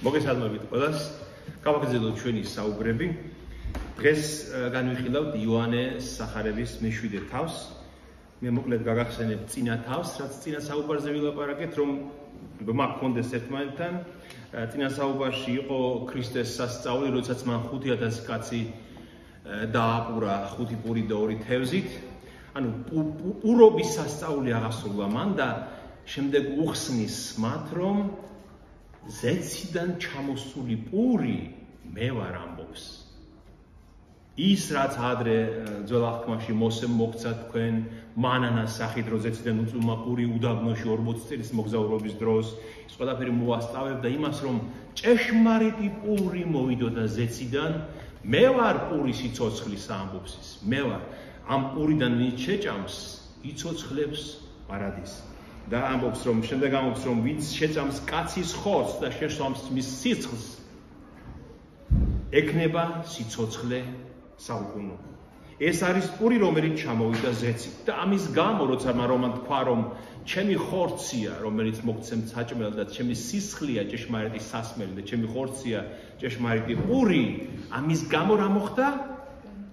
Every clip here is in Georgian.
მოგესალმებით ყველას. გავაგრძელოთ ჩვენი საუბრები. დღეს განვიხილავთ იოანე სახარების მეშვიდე თავს. მე მოკლედ გაგახსენებ წინა თავს, რაც წინა საუბარზე ვილაპარაკეთ, რომ მაქონდეს ერთმანეთთან. წინა საუბარში იყო ქრისტეს სასწაული, როდესაც მან 5000 კაცი დააპურა 5 პური და 2 თევზით. ანუ პურობის სასწაული აღასრულა მან და შემდეგ უხსნის მათ, რომ ზეციდან ჩამოსული პური მე ვარ ამბობს. ის რაც ადრე ძველ აღთქმაში მოსემ მოგცა თქვენ მანანას სახით, რომ ზეციდან უწუმა პური უდაბნოში 40 წლის მოგზაურობის დროს, ის ყველაფერი მოასწავებდა იმას, რომ ჭეშმარიტი პური მოვიდოდა ზეციდან, მე ვარ პური სიცოცხლის ამბობს ის. მე ვარ ამ პურიდან ვინც შეჭამს, იცოცხლებს პარადისს. და ამბობს, რომ შემდეგ ამბობს, რომ ვინც შეჭამს კაცის ხორცს და შესვამს მის სიცხლს, ექნება სიცოცხლე საუკუნო. ეს არის პური, რომელიც ჩამოვიდა ზეცით. და ამის გამო, როცა მან თქვა, რომ ჩემი ხორცია, რომელიც მოგცემთ საჭმელ და ჩემი სისხლია ჭეშმარიტი სასმელი და ჩემი ხორცია ჭეშმარიტი პური, ამის გამო რა მოხდა?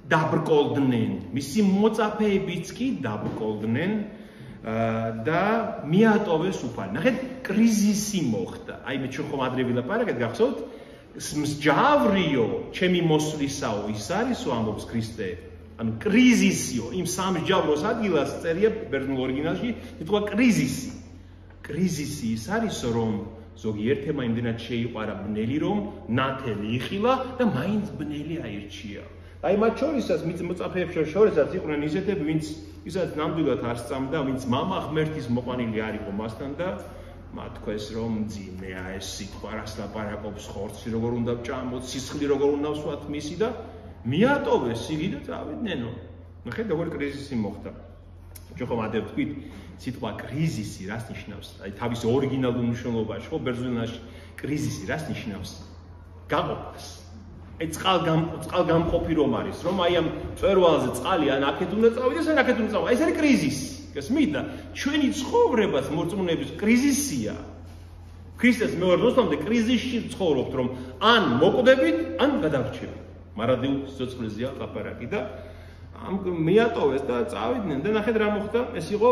დაბრკოლდნენ. მისი მოწაფეებიც კი დაბრკოლდნენ. და მიატოვეს უფალი. ნახეთ, კრიზისი მოხდა. აი მე ჩვენ ხომ ადრე ვილაპარაკეთ, გახსოვთ? მსჯავრიო, ჩემი მოსვლისაო, ის არისო ამბობს ქრისტე. ანუ კრიზისიო, იმ სამსჯავროს ადგილას წერია ბერძნულ ორიგინალში, ითქვა კრიზისი. კრიზისი ის არისო, რომ ზოგიერთმა იმდენად შეიყვარა ბნელი, რომ ნათელი იხილა და მაინც ბნელი აირჩია. აი მათ შორისაც მოწაფეებს შორისაც იყვნენ ისეთები, ვინც ისაც ნამდვილად არ სწამდა, ვინც მამა ღმერთის მოყვანილი არ იყო მასთან და მათ თქვეს, რომ ძიმეა ეს სიტყვა, რას ლაპარაკობს, ხორცი როგორ უნდა ვჭამოთ, სისხლი როგორ უნდა ვსვათ მისი და მიატოვეს იგი და წავიდნენ. ნახეთ, როგორ კრიზისი მოხდა. ჩვენ ხომ ადრე ვთქვით, სიტყვა კრიზისი რას ნიშნავს? აი თავის ორიგინალურ მნიშვნელობაში, ხო, ბერძნულენაში კრიზისი რას ნიშნავს? გაყოფას. აი წყალგამყოფი რომ არის, რომ აი ამ მწვერვალზე წყალი ან აქეთ უნდა წავიდეს, ან აქეთ უნდა წავა. ეს არის კრიზისი. გესმით და ჩვენი ცხოვრებას მორწმუნეების კრიზისია. ქრისტეს მეორდოსამდე კრიზისში ცხოვრობთ, რომ ან მოკვდებით, ან გადავრჩებით. მარადიულ სიცოცხლეზეა ლაპარაკი და ამ მიატოვეს და წავიდნენ და ნახეთ რა მოხდა. ეს იყო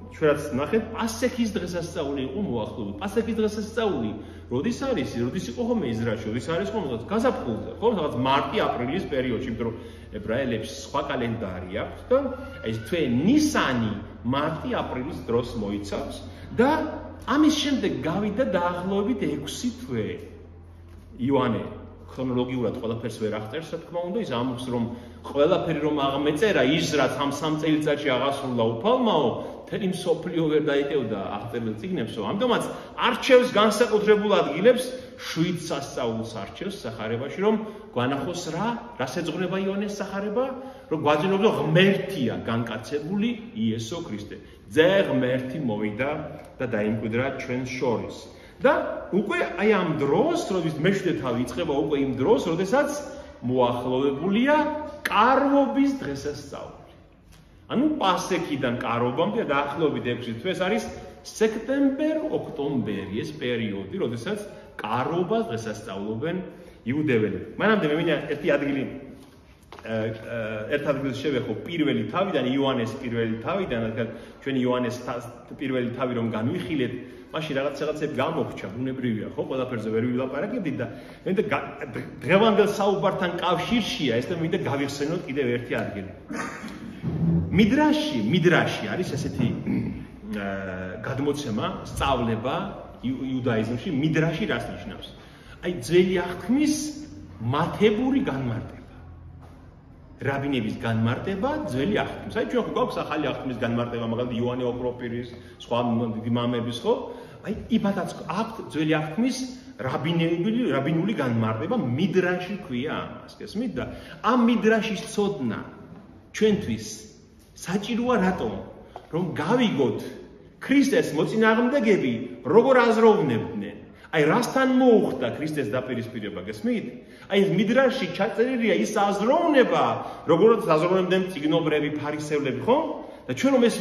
ჩვენაც ნახეთ პასექის დღესასწაული იყო მოახლოებული. პასექის დღესასწაული როდის არის? როდის იყო ხომ ისრაელში? როდის არის ხომ გაზაფხულზე? ხო, რაღაც მარტი-აპრილის პერიოდში, იმიტომ რომ ებრაელებს სხვა კალენდარი აქვს და ეს თვე ნისანი მარტი-აპრილის დროს მოიცავს და ამის შემდეგ გავიდა დაახლოებით 6 თვე. იოანე ქრონოლოგიურად ყველაფერს ვერ აღწერს, რა თქმა უნდა, ის ამბობს, რომ ყველაფერი რომ აღმეწერა ის რაც ამ 3 წელიწადში აღასრულა უფალმაო, მთელი მსოფლიო ვერ დაეტევდა აღწერილ წიგნებსო. ამიტომაც არჩევს განსაკუთრებულ ადგილებს 7 სასწაულს არჩევს სახარებაში, რომ გვანახოს რას ეძღვნება იოანეს სახარება, რომ გვაძინოს, რომ ღმერთია განკაცებული იესო ქრისტე. ძე ღმერთი მოვიდა და დაიმკვიდრა ჩვენ შორის. და უკვე აი ამ დროს, როდის მეშვიდე თავი იწყება უკვე იმ დროს, როდესაც მოახლოვებულია კარვობის დღესასწაული. ანუ პასექიდან კარვობამდე დაახლოებით 6 თვე არის სექტემბერ-ოქტომბერი ეს პერიოდი, როდესაც კარვობას დღესასწაულობენ იუდეველები. მანამდე მე მინდა ერთ ადგილს შევეხო პირველი თავიდან, იოანეს პირველი თავიდან, ჩვენი იოანეს პირველი თავი რომ განვიხილეთ, მაშინ რაღაცები გამოგჩა, ბუნებრივია, ხო, ყველაფერზე ვერ ვილაპარაკებდით და მე დღევანდელ საუბართან კავშირშია ეს და მინდა გავიხსენოთ კიდევ ერთი ადგილი. მიდრაში არის ესეთი გადმოცემა, სწავლება იუდაიზმში, მიდრაში რას ნიშნავს? აი ძველი აღთქმის მათებური განმარტება. რაბინების განმარტება ძველი აღთქმის. აი ჩვენ გვაქვს ახალი აღთქმის განმარტება, მაგალითად იოანე ოქროპირის, სხვა დიდი მამების, ხო? აი იბადაც აქვთ ძველი აღთქმის რაბინული განმარტება, მიდრაში ქვია ამას, გესმით და ამ მიდრაშის ცოდნა ჩვენთვის საჭიროა რატომ? რომ გავიგოთ ქრისტეს მოწინააღმდეგები როგორ აზროვნებდნენ. აი რასთან მოუხდა ქრისტეს დაპირისპირება, გესმით? აი მიდრაში ჩაწერილია ის აზროვნება, როგორც აზროვნებდნენ წიგნობრები, ფარისევლები, ხო? და ჩვენ რომ ეს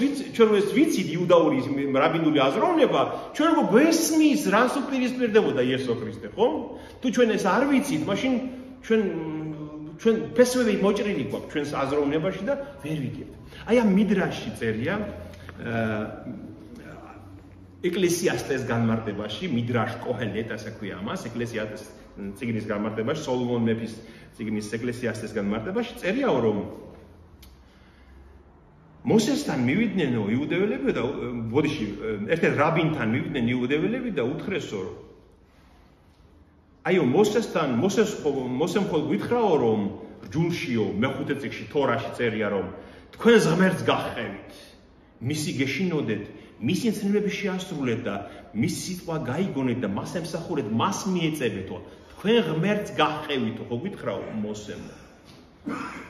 ვიცით იუდაური რაბინული აზროვნება, ჩვენ როგორ გვესმის რას უპირისპირდებოდა იესო ქრისტე, ხო? თუ ჩვენ ეს არ ვიცით, მაშინ ჩვენ ფესვები მოჭრილი გვაქვს ჩვენს აზროვნებაში და ვერ ვიგებთ. აი ამ მიდრაშში წერია ეკლესიასტეს განმარტებაში, მიდრაშ კოჰელეთ, ასე ქვია ამას, ეკლესიასტეს წიგნის განმარტებაში, სოლომონ მეფის წიგნის ეკლესიასტეს განმარტებაში წერიაო, რომ მოსესთან მივიდნენ იუდეველები და ბოდიში ერთ-ერთ რაბინთან მივიდნენ იუდეველები და უთხრესო, რომ აიო მოსემ ხოლ გითხრაო, რომ რჯულშიო მეხუთე წიგნში თორაში წერია, რომ თქვენ ღმერთს გაჰყევით, მისი გეშინოდეთ, მისი ცნებები შეასრულეთ და მისი სიტყვა გაიგონეთ და მას ემსახურეთ, მას მიეწებეთო. თქვენ ღმერთს გაჰყევითო, ხო გითხრაო მოსემ.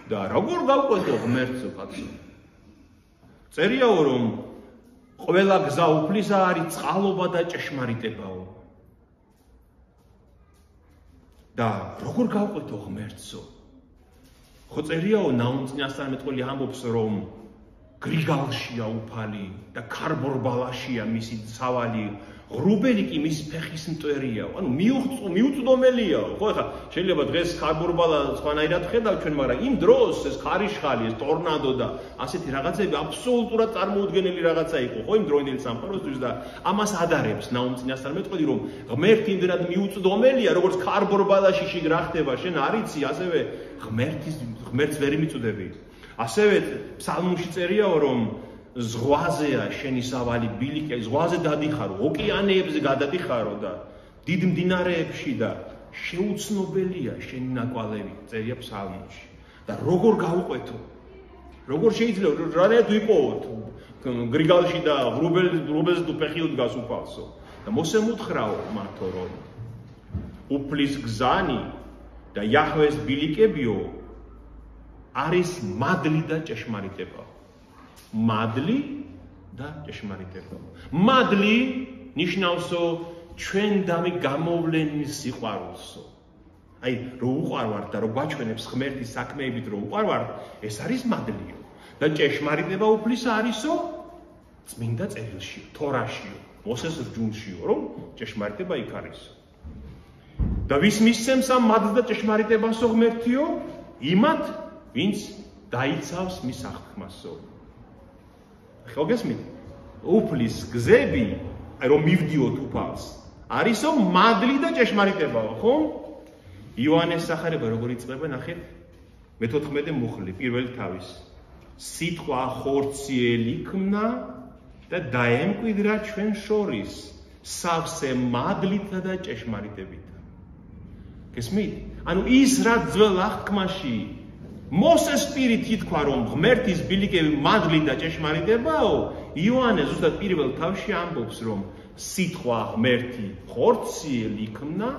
და როგორ გავყვეთო ღმერთსო, კაცო? წერიაო, რომ ყველა გზა უფლისა არის წყალობა და ჭეშმარიტებაო. და როგორ გავყვეთო ღმერთსო? ხო წერიაო, ნაუმ წინასწარმეტყველი ამბობს, რომ გრიგალშია უფალი და ქარბორბალაშია მისი სავალი, ღრუბელი კი მის ფეხის მტვერიაო. ანუ მიუწვდომელიაო. ხო ხა შეიძლება დღეს ქარბორბალა სხვანაირად ხედავ ჩვენ, მაგრამ იმ დროს ეს ქარიშხალი, ეს ტორნადო და ასეთი რაღაცები აბსოლუტურად წარმოუდგენელი რაღაცა იყო, ხო იმ დროინდელი სამყაროსთვის და ამას ადარებს ნაუმ წინასწარმეტყველი, რომ ღმერთი იმდენად მიუწვდომელია, როგორც ქარბორბალაში შიგ რა ხდება, შენ არ იცი, ასევე ღმერთს ვერ მიწვდები. ასევე ფსალმში წერიაო, რომ ზღვაზეა შენი სავალი ბილიკი, ზღვაზე დადიხარო, ოკეანეებზე გადადიხარო და დიდ მდინარეებში და შეუცნობელია შენი ნაკვალევი, წერია ფსალმში. და როგორ გავყვეთო? როგორ შეიძლება რანაირად ვიპოვოთ? გრიგალში და ღრუბელზე თუ ფეხი უდგას უფალსო. და მოსემ უთხრაო მათო, რომ უფლის გზანი და იაჰვეს ბილიკებიო არის მადლი და ჭეშმარიტება. მადლი და ჭეშმარიტება. მადლი ნიშნავსო ჩვენ დამი გამოვლენის სიყვარულსო. აი, რო უყვარვართ და რო გვაჩვენებს ღმერთის საქმეებით რო უყვარვართ, ეს არის მადლიო. და ჭეშმარიტება უფლისა არისო წმინდა წერილში, თორაშიო, მოსეს რჯულშიო, რომ ჭეშმარიტება იქ არისო. და ვის მისცემს ამ მადლს და ჭეშმარიტებასო ღმერთიო? იმათ ვინც დაიცავს მის აღთქმასო. ხო გესმით? უფლის გზები, აი რომ მივდიოთ უფალს, არისო მადლი და ჭეშმარიტებაო, ხო? იოანეს სახარება როგორ იწყება, ნახეთ, მე-14 მუხლი, პირველი თავის. სიტყვა ხორციელი იქნა და დაემკვიდრა ჩვენ შორის, სავსე მადლითა და ჭეშმარიტებით. გესმით? ანუ ის რა ძველ აღთქმაში მოსეს პირით ითქვა, რომ ღმერთის ბილიკები მადლი და ჭეშმარიტებაო, იოანე ზუსტად პირველ თავში ამბობს, რომ სიტყვა ღმერთი ხორციელი იქნა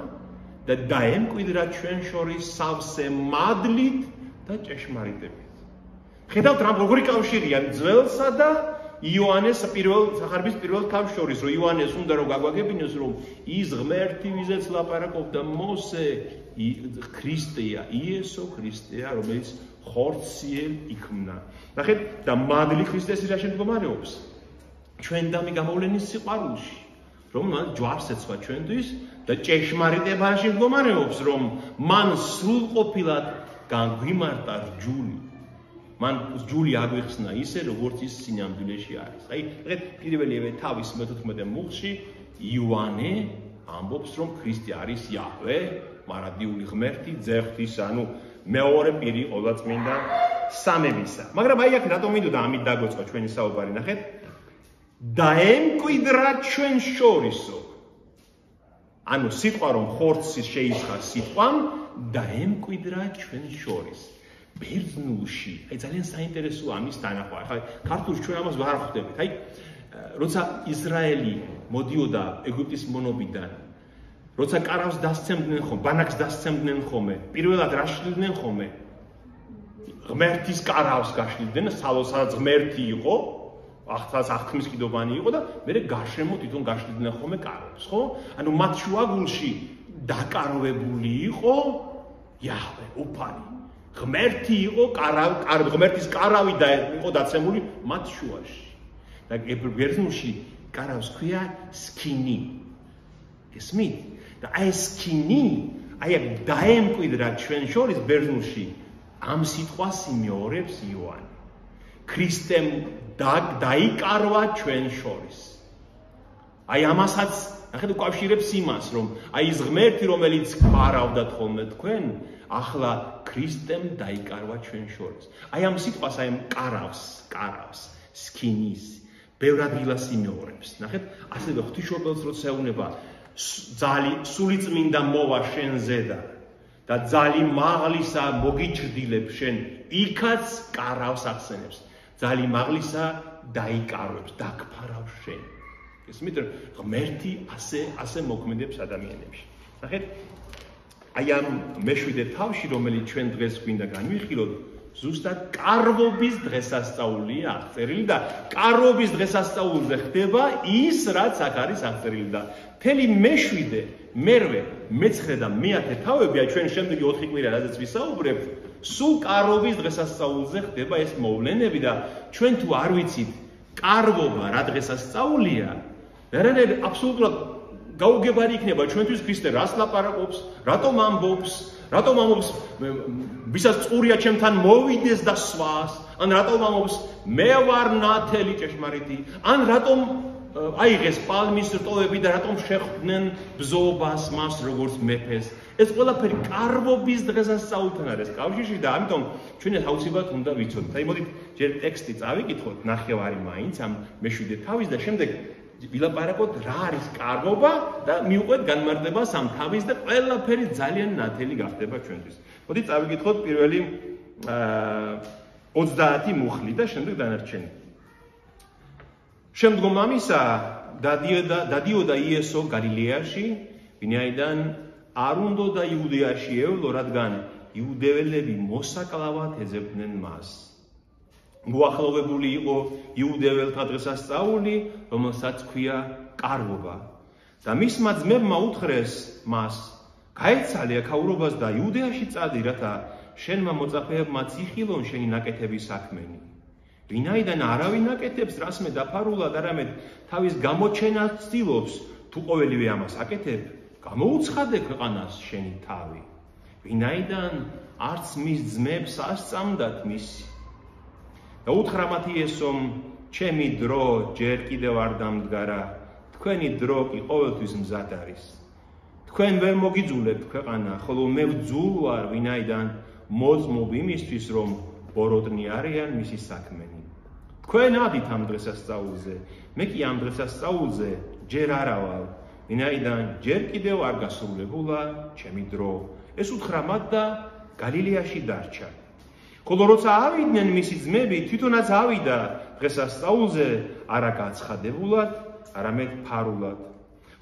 და დაემკვიდრა ჩვენ შორის სავსე მადლით და ჭეშმარიტებით. ხედავთ რა როგორი კავშირია ძველსა და იოანეს სახარების პირველ თავს შორის, რომ იოანეს უნდა რომ გაგვაგებინოს, რომ ის ღმერთი, ვიზეც ლაპარაკობდა მოსე, ქრისტეა, იესო ქრისტეა, რომელიც ხორციელ იქმნა. ნახეთ, და მადლი ქრისტეს რა შემდგომარეობს? ჩვენ დამი გამოვლენის სიყვარულში, რომ მან ჯვარს ეცვა ჩვენთვის და ჭეშმარიტება შემდგომარეობს, რომ მან სრულყოფილად განგვიმარტა რჯული. მან რჯული აგვიხსნა ისე, როგორც ის სინამდვილეში არის. აი, ნახეთ, პირველივე თავის მე-14 მუხლში იოანე ამბობს, რომ ქრისტე არის იაჰვე, მარადიული ღმერთი, ძეხთის, ანუ მეორე პირი ყოვლადწმინდა სამებისა. მაგრამ აი აქ რატომ მინდოდა ამით დაგვეწყო ჩვენი საუბარი, ნახეთ. დაემკვიდრა ჩვენ შორისო. ანუ სიტყვა რომ ხორცის შეისხა სიტყვამ, დაემკვიდრა ჩვენ შორის. ბერძნულში, აი ძალიან საინტერესოა ამის დანახვა. ხა ქართულში ჩვენ ამას ვარ ხვდებით. აი, როცა ისრაელი მოდიოდა ეგვიპტის მონობიდან, როცა კარავს დასცემდნენ ხომ, ბანაკს დასცემდნენ ხომე, პირველად რა შლიდნენ ხომე? ღმერთის კარავს გაშლიდნენ, სადაც ღმერთი იყო, აღთქმის კიდობანი იყო და მერე გარშემო თვითონ გაშლიდნენ ხომე კარავს, ხო? ანუ მათ შუაგულში დაკაროვებული იყო იაჰვე, უფალი. ღმერთი იყო ღმერთის კარავი და იყო დაცემული მათ შუაში. და ბერძნულში კარავს ქვია სქინი. გესმით? და აი სქინი, აი დაემკვიდრა ჩვენ შორის ბერძნულში ამ სიტყვას იმეორებს იოანე. ქრისტემ დაიკარვა ჩვენ შორის. აი ამასაც ნახეთ უკავშირებს იმას, რომ აი ის ღმერთი, რომელიც გვარავდათ ხოლმე თქვენ, ახლა ქრისტემ დაიკარვა ჩვენ შორის. აი ამ სიტყვას, აი ამ კარავს, სქინის, ბევრ ადგილას იმეორებს. ნახეთ, ასევე ღვთისმშობელს როცა ეუბნება, სულიწმინდა მოვა შენზე და ძალი მაღლისა მოგიჩრდილებ შენ, იქაც კარავს ახსენებს. ძალი მაღლისა დაიკარვებს, დაგფარავს შენ. გესმით, ღმერთი ასე მოქმედებს ადამიანებში. ნახეთ, აი ამ მეშვიდე თავში, რომელიც ჩვენ დღეს გვინდა განვიხილოთ, ზუსტად კარვობის დღესასწაულია აღწერილი და კარვობის დღესასწაულზე ხდება ის, რაც აქ არის აღწერილი და მთელი მეშვიდე, მერვე, მეცხრე და მეათე თავები, აი ჩვენ შემდეგი 4 კვირა, რაზეც ვისაუბრებთ, სულ კარვობის დღესასწაულზე ხდება ეს მოვლენები და ჩვენ თუ არ ვიცით კარვობა რა დღესასწაულია, ვერანაირ აბსოლუტურად გაუგებარი იქნება ჩვენთვის ქრისტე რას ლაპარაკობს, რატომ ამბობს, ვისაც წურია ჩემთან მოვიდეს და სხვას, ან რატომ ამბობს მე ვარ ნათელი ჭეშმარიტი, ან რატომ აიღეს პალმის რტოები და რატომ შეხვდნენ ბზობას მას როგორც მეფეს. ეს ყველაფერი კარვობის დღესასწაულთან არის კავშირში და ამიტომ ჩვენ აუცილებლად უნდა ვიცოდეთ. აი მოდით ჯერ ტექსტი წავიკითხოთ ნახევარი მაინც ამ მეშვიდე თავის და შემდეგ ვილაპარაკოთ რა არის კარვობა და მივყვეთ განმარტებას ამ თავის და ყველაფერი ძალიან ნათელი გახდება ჩვენთვის. მოდით წავიკითხოთ პირველი 30 მუხლი და შემდეგ დანარჩენი. შემდგომ ამისა დადიოდა იესო გალილეაში, ვინაიდან არ უნდოდა იუდეაში ევლო, რადგან იუდეველები მოსაკლავად ეძებდნენ მას. მოახლოვებული იყო იუდეველთა დღესასწაული, რომელსაც ქვია კარვობა. და მისმა ძმებმა უთხრეს მას, გაეცალე აქაურობას და იუდეაში წადი, რათა შენმა მოწაფეებმა ციხილონ შენი ნაკეთების საქმენი. ვინაიდან არავინ აკეთებს რასმე დაფარულად, არამედ თავის გამოჩენას ცდილობს, თუ ყოველივე ამას აკეთებ, გამოუცხადე ქვეყანას შენი თავი. ვინაიდან არც მის ძმებს ასწამდათ მისი. და უთხრა მათ იესომ, ჩემი დრო ჯერ კიდევ არ დამდგარა, თქვენი დრო კი ყოველთვის მზად არის. თქვენ ვერ მოგიძულებთ ქვეყანა, ხოლო მე ვძულ ვარ, ვინაიდან მოწმობ იმისთვის, რომ ბოროტნი არიან მისი საქმენი. თქვენ ადით ამ დღესასწაულზე, მე კი ამ დღესასწაულზე ჯერ არა ვარ, ვინაიდან ჯერ კიდევ არ გასრულებულა ჩემი დრო. ეს უთხრა მათ და გალილეაში დარჩა. ხოლო როცა ავიდნენ მისი ძმები, თვითონაც ავიდა დღესასწაულზე არა გაცხადებულად, არამედ ფარულად.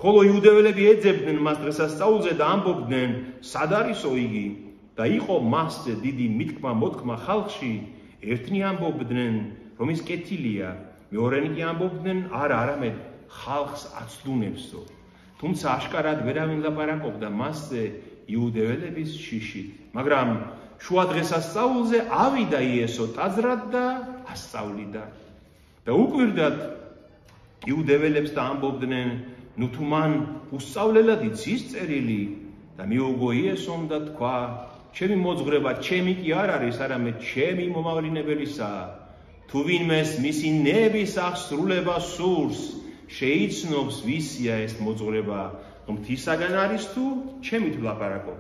ხოლო იუდეველები ეძებდნენ მას დღესასწაულზე და ამბობდნენ, სად არისო იგი? და იყო მასზე დიდი მითქმა-მოთქმა ხალხში, ერთნი ამბობდნენ, რომ ის კეთილია, მეორენი კი ამბობდნენ, არა, არამედ ხალხს აცდუნებსო. თუმცა აშკარად ვერავინ ლაპარაკობდა მასზე იუდეველების შიშით. მაგრამ შუა დღესასწაულზე ავიდა იესო ტაძრად და ასწავლიდა. და უკვირდათ იუდეველებს და ამბობდნენ, ნუ თუ მან უსწავლელად იცის წერილი და მიუგო იესომ და თქვა, ჩემი მოძღვრება ჩემი კი არ არის, არამედ ჩემი მომავლინებელისაა. თუ ვინმეს მისი ნების აღსრულება სურს, შეიცნობს ვისია ეს მოძღვრება, ღვთისაგან არის თუ ჩემით ვლაპარაკობ.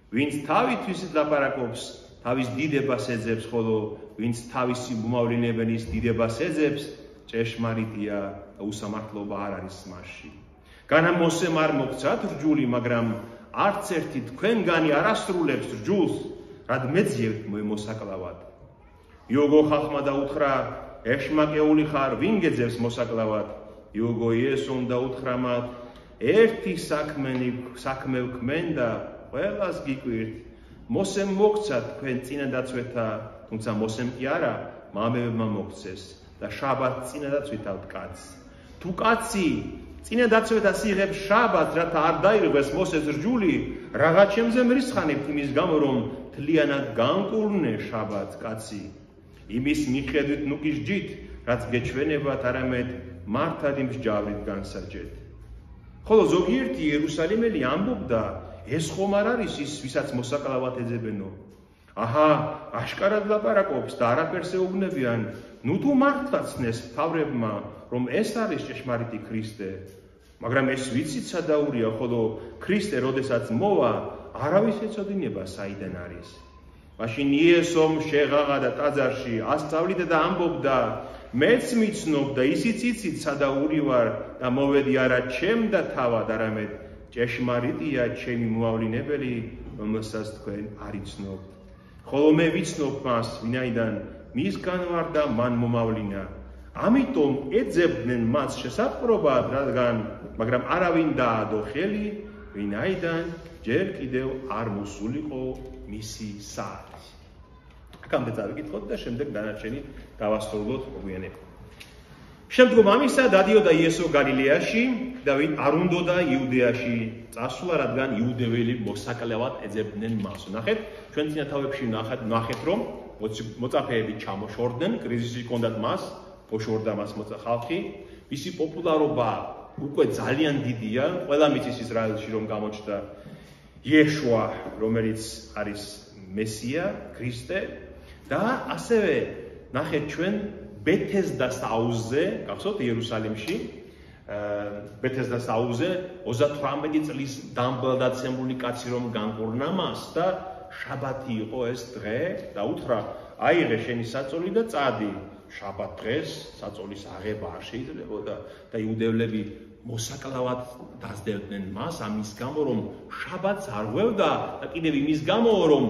ვინც თავისთვის ლაპარაკობს, თავის დიდებას ეძებს, ხოლო ვინც თავისი მომავლინებელის დიდებას ეძებს, ჭეშმარიტია და უსამართლობა არ არის მასში. განა მოსემ არ მოგცათ რჯული, მაგრამ არც ერთი თქვენგანი არ ასრულებს რჯულს, რად მეძიებთ მოსაკლავად. იოგო ხალხმა დაუთხრა, ეშმაკეული ხარ, ვინ გეძებს მოსაკლავად? იოგო იესომ დაუთხრა მათ, ერთი საქმე ვქმენდა, ყველას გიკვირთ. მოსემ მოგცათ თქვენ წინადაცვეთა, თუმცა მოსემ კი არა, მამებმა მოგცეს და შაბათ წინადაცვითავთ კაცს. თუ კაცი წინადაცვეთ ასე იღებს შაბათს, რათა არ დაირღვეს მოსეს რჯული, რაღაც შემზე მრისხანებთ იმის გამო, რომ თლიანად განკურნე შაბათს კაცი. იმის მიხედვით ნუ გიჟჯით, რაც გეჩვენებათ, არამედ მართად იმ მსჯავრით განსაჯეთ. ხოლო ზოგიერთი იერუსალიმელი ამბობდა, ეს ხომ არ არის ის, ვისაც მოსაკლავად ეძებენო. აჰა, აშკარად ლაპარაკობს და არაფერს ეუბნებიან, ნუ თუ მართლა ცნეს მთავრებმა, რომ ეს არის ჭეშმარიტი ქრისტე. მაგრამ ეს ვიცით სადაურია, ხოლო ქრისტე როდესაც მოვა, არავის ეცოდინება საიდან არის. მაშინ იესომ შეღაღა და ტაძარში ასწავლიდა და ამბობდა, მეც მიცნობ და ისიც იცით სადაური ვარ და მოვედი არა ჩემ და თავად, არამედ ჭეშმარიტია ჩემი მოავლინებელი, რომელსაც თქვენ არ იცნობთ. ხოლო მე ვიცნობ მას, ვინაიდან მისგან ვარ და მან მომავლინა. ამიტომ ეძებდნენ მას შესაყრობად, მაგრამ არავინ დაადო ხელი, ვინაიდან ჯერ კიდევ არ მოსულიყო მისი საათი. აქამდე წავიკითხოთ და შემდეგ დანარჩენი დავასრულოთ მოგვიანებით. შემდგომ ამისა დადიოდა იესო გალილეაში და ვინ არ უნდოდა იუდეაში წასვლა, რადგან იუდეველი მოსაკლავად ეძებდნენ მას. ნახეთ, ჩვენ წინა თავებში ნახეთ, რომ მოწაფეები ჩამოშორდნენ, კრიზისი ჰქონდათ მას, მოშორდა მას ხალხი, მისი პოპულარობა უკვე ძალიან დიდია, ყველა მიცის ისრაელში რომ გამოჩნდა იეშუა, რომელიც არის მესია, ქრისტე და ასევე ნახეთ ჩვენ ბეთესდას აუზზე, გახსოვთ იერუსალიმში, ბეთესდას აუზზე 38 წლის დამბლადაცემული კაცი რომ განკურნა მას და შაბათი იყო ეს დღე და უთხრა, აიღე შენი საწოლი და წადი. შაბათ დღეს საწოლის აღება არ შეიძლებოდა და იუდევლები მოსაკლავად დასდევდნენ მას ამის გამო, რომ შაბათს არ ღვევდა და კიდევ იმის გამო, რომ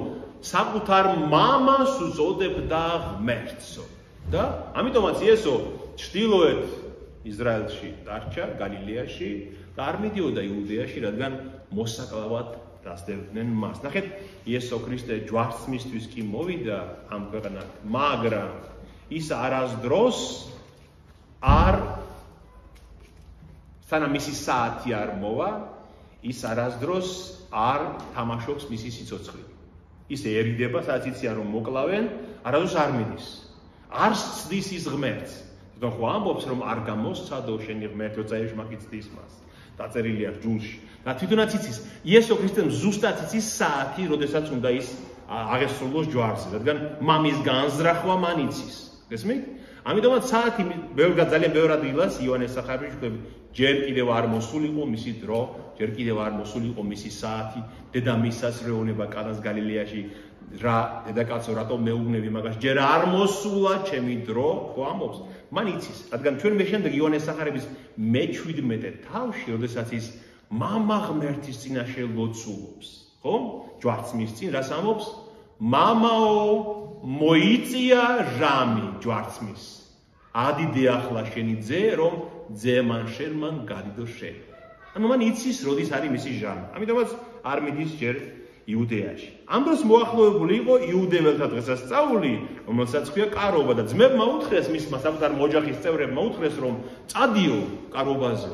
საკუთარ მამას უწოდებდა ღმერთსო. და ამიტომაც იესო ჩრდილოეთ ისრაელში დარჩა, გალილეაში და არ მიდიოდა იუდეაში, რადგან მოსაკლავად დასდევდნენ მას. ნახეთ, იესო ქრისტე ჯვარცმისთვის კი მოვიდა ამ ქვეყანად, მაგრამ ის არასდროს არ სანამ მისი საათი არ მოვა, ის არასდროს არ თამაშობს მისი სიცოცხლე. ის ერიდება, სადაც იციან რომ მოკლავენ, არასდროს არ მიდის. არ სცდის ის ღმერთს. თვითონ ხო ამბობს რომ არ გამოსცადო შენი ღმერთი, როცა ეშმაკი ცდის მას. დაწერილია ჯულში. და თვითონაც იცის, იესო ქრისტემ ზუსტად იცის საათი, როდესაც უნდა ის აღესრულოს ჯვარზე, რადგან მამის განზრახვა მან იცის. გესმით? ამიტომაც საათი ძალიან ბევრ ადგილას იოანეს სახარებაში ვხვდებით, ჯერ კიდევ არ მოსულიყო მისი დრო, ჯერ კიდევ არ მოსულიყო მისი საათი, დედამისას რეუნება კანას გალილეაში, რა დედაკაცო რატომ მეუბნები მაგას, ჯერ არ მოსულა ჩემი დრო, ხო ამბობს, მან იცის, რადგან ჩვენ მე შემდეგ იოანეს სახარების მე-17 თავში, როდესაც ის მამა ღმერთის წინაშე ლოცულობს, ხო? ჯვარცმის წინ რას ამბობს? მამაო, მოიწია ჟამი ჯვარცმის. ადიდე ახლა შენი ძე, რომ ძემან შერმან გადიდო შენ. ანუ მან იცის, როდის არის მისი ჟამი. ამიტომაც არ მიდის ჯერ იუდეაში. ამ დროს მოახლოებული იყო იუდეველთა დღესასწაული, რომელსაც ქვია კარობა და ძმებმა უთხრეს მისმა საკუთარ მოჯახის წევრებმა უთხრეს, რომ წადიო კარობაზე.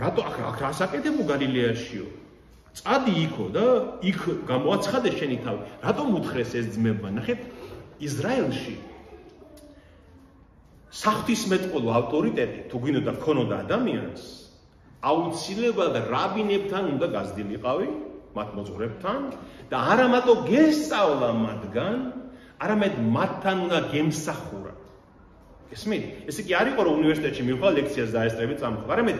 რატო აქ რასაკეთებო გალილეაშიო? წადი იქო და იქ გამოაცხადე შენი თავი. რატომ უთხრეს ეს ძმებმა? ნახეთ, ისრაელში საღვთისმეტყველო ავტორიტეტი თუ გინდა ქონოდა ადამიანს, აუცილებლად რაბინებთან უნდა გაზრდილიყავი, მათ მოძღვრებთან და არა მარტო გესწავლა მათგან, არამედ მათთან უნდა გემსახურა. გესმით? ესე კი არ იყო რომ უნივერსიტეტში მივხვალ ლექციას დაესწრები წამხვალ, არამედ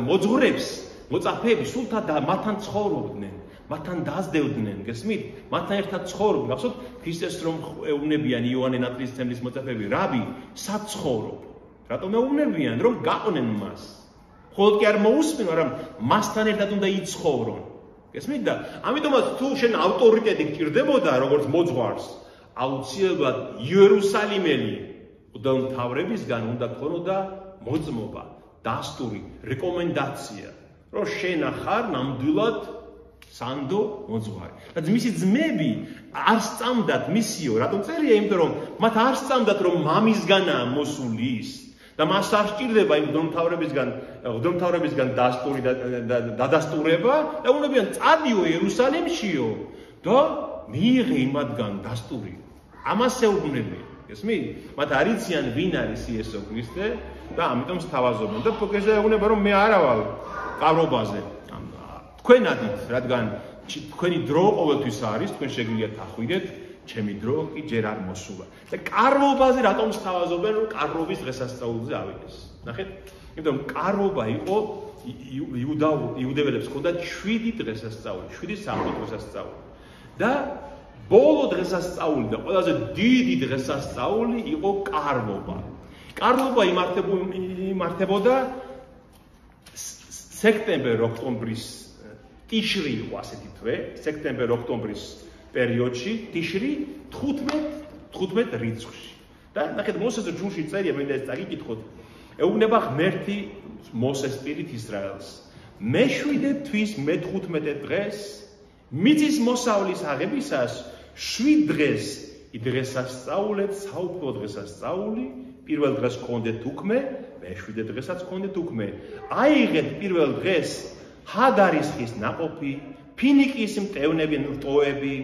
მოძღვრებს მოწაფეები სულთან და მათთან ცხოვრობდნენ, მათთან დასდევდნენ, გესმით? მათთან ერთად ცხოვრობდნენ. გახსოვთ, ქრისტეს რომ ეუბნებიან იოანე ნათლისმცემლის მოწაფეები, რაბი, საცხოვრობ. რატომ ეუბნებიან, რომ გაყვნენ მას? მხოლოდ კი არ მოусმინო, მაგრამ მასთან ერთად უნდა იცხოვრონ. გესმით? და ამიტომაც თუ შენ ავტორიტეტი გჭირდებოდა, როგორც მოძღვარს, აუცილებლად იერუსალიმელი მღვდელმთავრებისგან უნდა ქონოდა მოწმობა, დასტური, რეკომენდაცია. რომ შენ ახარ ნამდვილად სანდო მოძღვარი. და მისი ძმები არ სწამდათ მისიო, რატომ წერია? იმიტომ რომ მათ არ სწამდათ რომ მამისგანაა მოსული ის და მას არ სჭირდება იმ მღვდელმთავრებისგან დასტური და დადასტურება და უნებიან წადიო იერუსალიმშიო და მიიღე იმათგან დასტური. ამას ეუბნებიან. ესმით? მათ არ იციან ვინ არის იესო ქრისტე და ამიტომ სთავაზობენ და ფოკუსზე ეუბნება რომ მე არა ვარ ყავრობაზე. თქვენადით, რადგან თქვენი დრო ყოველთვის არის, თქვენ შეგიძლიათ ახვიდეთ, ჩემი დრო კი ჯერ არ მოსულა. და ყავრობაზე რატომ სთავაზობენ, რომ ყავრობის დღესასწაულზე ავიდეს? ნახეთ? იმიტომ ყავრობა იყო იუდეველებს ჰქონდათ 7 დღესასწაული, 7 სამყარო დღესასწაული. და ბოლო დღესასწაული და ყველაზე დიდი დღესასწაული იყო ყავრობა. ყავრობა იმართებოდა სექტემბერ-ოქტომბრის ტიშრი იყო ასეთი თვე, სექტემბერ-ოქტომბრის პერიოდში, ტიშრი 15 რიცხვში. და ნახეთ მოსეს ჯულში წერია, მინდა ეს წაგიკითხოთ. ეუბნება ღმერთი მოსეს პირით ისრაელს. მე-7 თვის მე-15 დღეს მიწის მოსავლის აღებისას 7 დღეს დღესასწაულეთ საუფლო დღესასწაული, პირველ დღეს გქონდეთ უქმე, მე-7 დღესაც გქონდეთ უქმე. აიღეთ პირველ დღეს ჰადარის ხის ნაყოფი, ფინიკის მტევნები რტოები,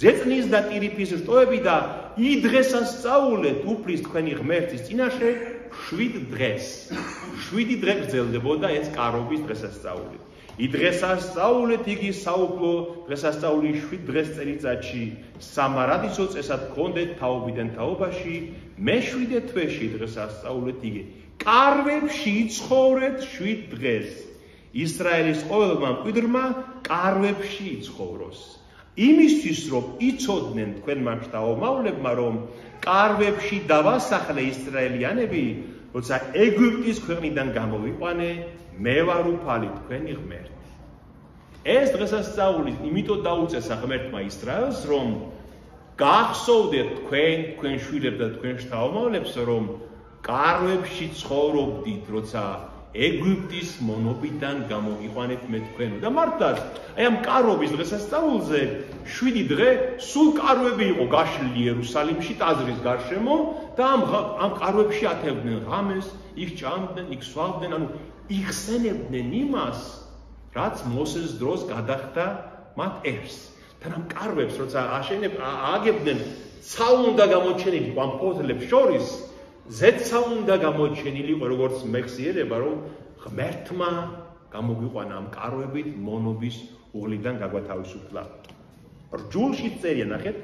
ძეწნის და ტირიფის რტოები და იდღესასწაულეთ უფლის თქვენი ღმერთის წინაშე 7 დღეს. 7 დღე გრძელდებოდა ეს ყავრობის დღესასწაული. იდღესასწაულეთ იგი საუფლო დღესასწაული 7 დღეს წელიწადში, სამარადისო წესად გქონდეთ თაობიდან თაობაში, მე-7 თვეში დღესასწაულეთ იგი. ყარვებში იცხოვრეთ 7 დღეს. ისრაელის ყოველმა მკვიდრმა ყარვებში იცხოვროს. იმისთვის რომ იცოდნენ თქვენმა შთაომავლებმა რომ ყარვებში დავასახლე ისრაელიანები, როცა ეგვიპტის ქვეყნიდან გამოვიყვანე, მე ვარ უფალი თქვენი ღმერთი. ეს დღესასწაული იმიტომ დაუწესა ღმერთმა ისრაელს, რომ გაახსოვდეთ თქვენ შვილებს და თქვენ შთაომავლებს, რომ ყარვებში ცხოვრობდით, როცა ეგვიპტის მონობიდან გამოვიყვანეთ მე თქვენო. და მართლაც, აი ამ ყარვობის დღესასწაულზე 7 დღე სულ ყარვები იყო გაშლილი იერუსალიმში ტაძრის გარშემო და ამ ყარვებში ათევდნენ ღამეს, იქ ჭამდნენ, იქ სვავდნენ, ანუ იხსენებდნენ იმას, რაც მოსეს დროს გადახდა მათ ერს. თან ამ ყარვებს, როცა ააგებდნენ, ცა უნდა გამოჩენილი ამ ფოთლებს შორის, ზეცა უნდა გამოჩენილი იყო, როგორც მეხსიერება, რომ ღმერთმა გამოგვიყვანა ამ ყარვებით მონობის უღლიდან გაგვათავისუფლა. რჯულში წერია, ნახეთ,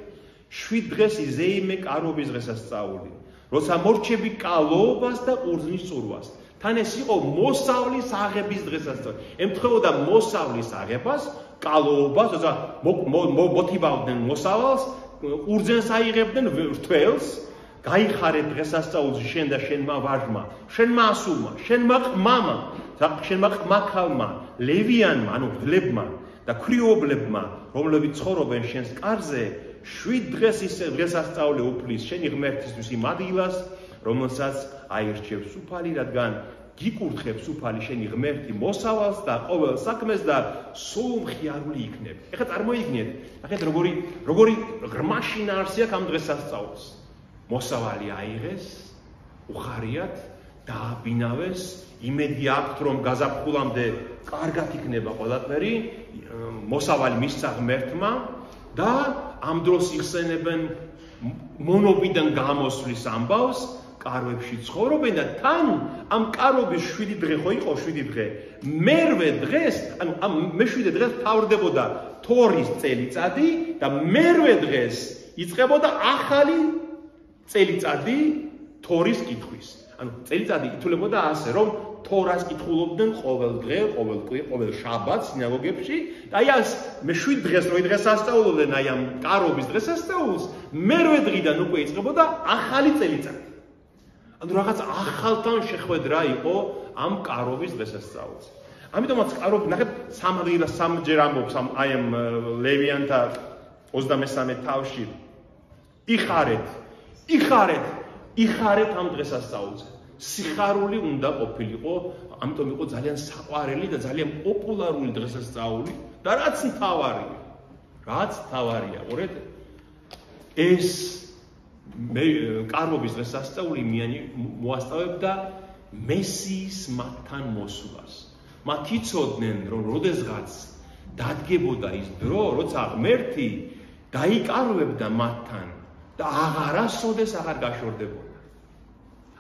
7 დღეს იზეიმე ყარვობის დღესასწაული, როცა მორჩები კალობას და ყურძნის წურვას. თან ეს იყო მოსავლის აღების დღესასწაული. ემთხვეოდა მოსავლის აღებას, კალობას, როცა მოთიბავდნენ მოსავალს, ყურძენს აიღებდნენ რთველს, გაიხარეთ დღესასწაულზე შენ და შენმა ვაჟმა, შენმა ასულმა, შენმა ყმამა, შენმა ყმაქალმა, ლევიანმა, ანუ გლებმა და ქრიობლებმა, რომლებიც ცხოვრობენ შენს კარზე, 7 დღეს ისე დღესასწაული უფლის შენი ღმერთისთვის იმ ადგილას, რომელსაც აირჩევს უფალი, რადგან გიკურთხებს უფალი შენი ღმერთი მოსავალს და ყოველ საქმეს და სულ მხიარული იქნებ. ეხლა წარმოიდგინეთ, ნახეთ როგორი ღრმა შინაარსი აქვს ამ დღესასწაულს. მოსავალი აიღეს, უხარიათ, დააბინავეს, იმედი აქვთ, რომ გაზაფხულამდე კარგად იქნება ყველაფერი, მოსავალი მისცა ღმერთმა და ამ დროს იხსენებენ მონობიდან გამოსვლის ამბავს, ყარვებში ცხოვრობენ და თან ამ ყარვობის 7 დღე ხო იყო 7 დღე. მერვე დღეს, ანუ ამ მე-7 დღეს თავრდებოდა თორის წელიწადი და მერვე დღეს იწყებოდა ახალი წელიწადი თორის კითხვის. ანუ წელიწადი ითვლებოდა ასე, რომ თორას კითხულობდნენ ყოველ დღე, ყოველ შაბათს სინაგოგებში და აი ამ მე-7 დღეს რო დღესასწაულობდნენ აი ამ ყარვობის დღესასწაულს, მერვე დღიდან უკვე იწყებოდა ახალი წელიწადი. ანუ რაღაც ახალთან შეხვედრა იყო ამ ყარვობის დღესასწაულს. ამიტომაც ყარვობა, ნახეთ, სამჯერ ამბობს აი ამ ლევიანთა 23 თავში. იხარეთ ამ დღესასწაულზე. სიხარული უნდა ყოფილიყო, ამიტომ იყო ძალიან საყვარელი და ძალიან პოპულარული დღესასწაული და რაც მთავარია, ყურეთ, ეს კარვობის დღესასწაული მოასწავებდა მესიის მათთან მოსვლას. მათ იცოდნენ, რომ როდესღაც დადგებოდა ის დრო, როცა ღმერთი დაიკარვებდა მათთან და აღარასოდეს აღარ გაშორდებოდა.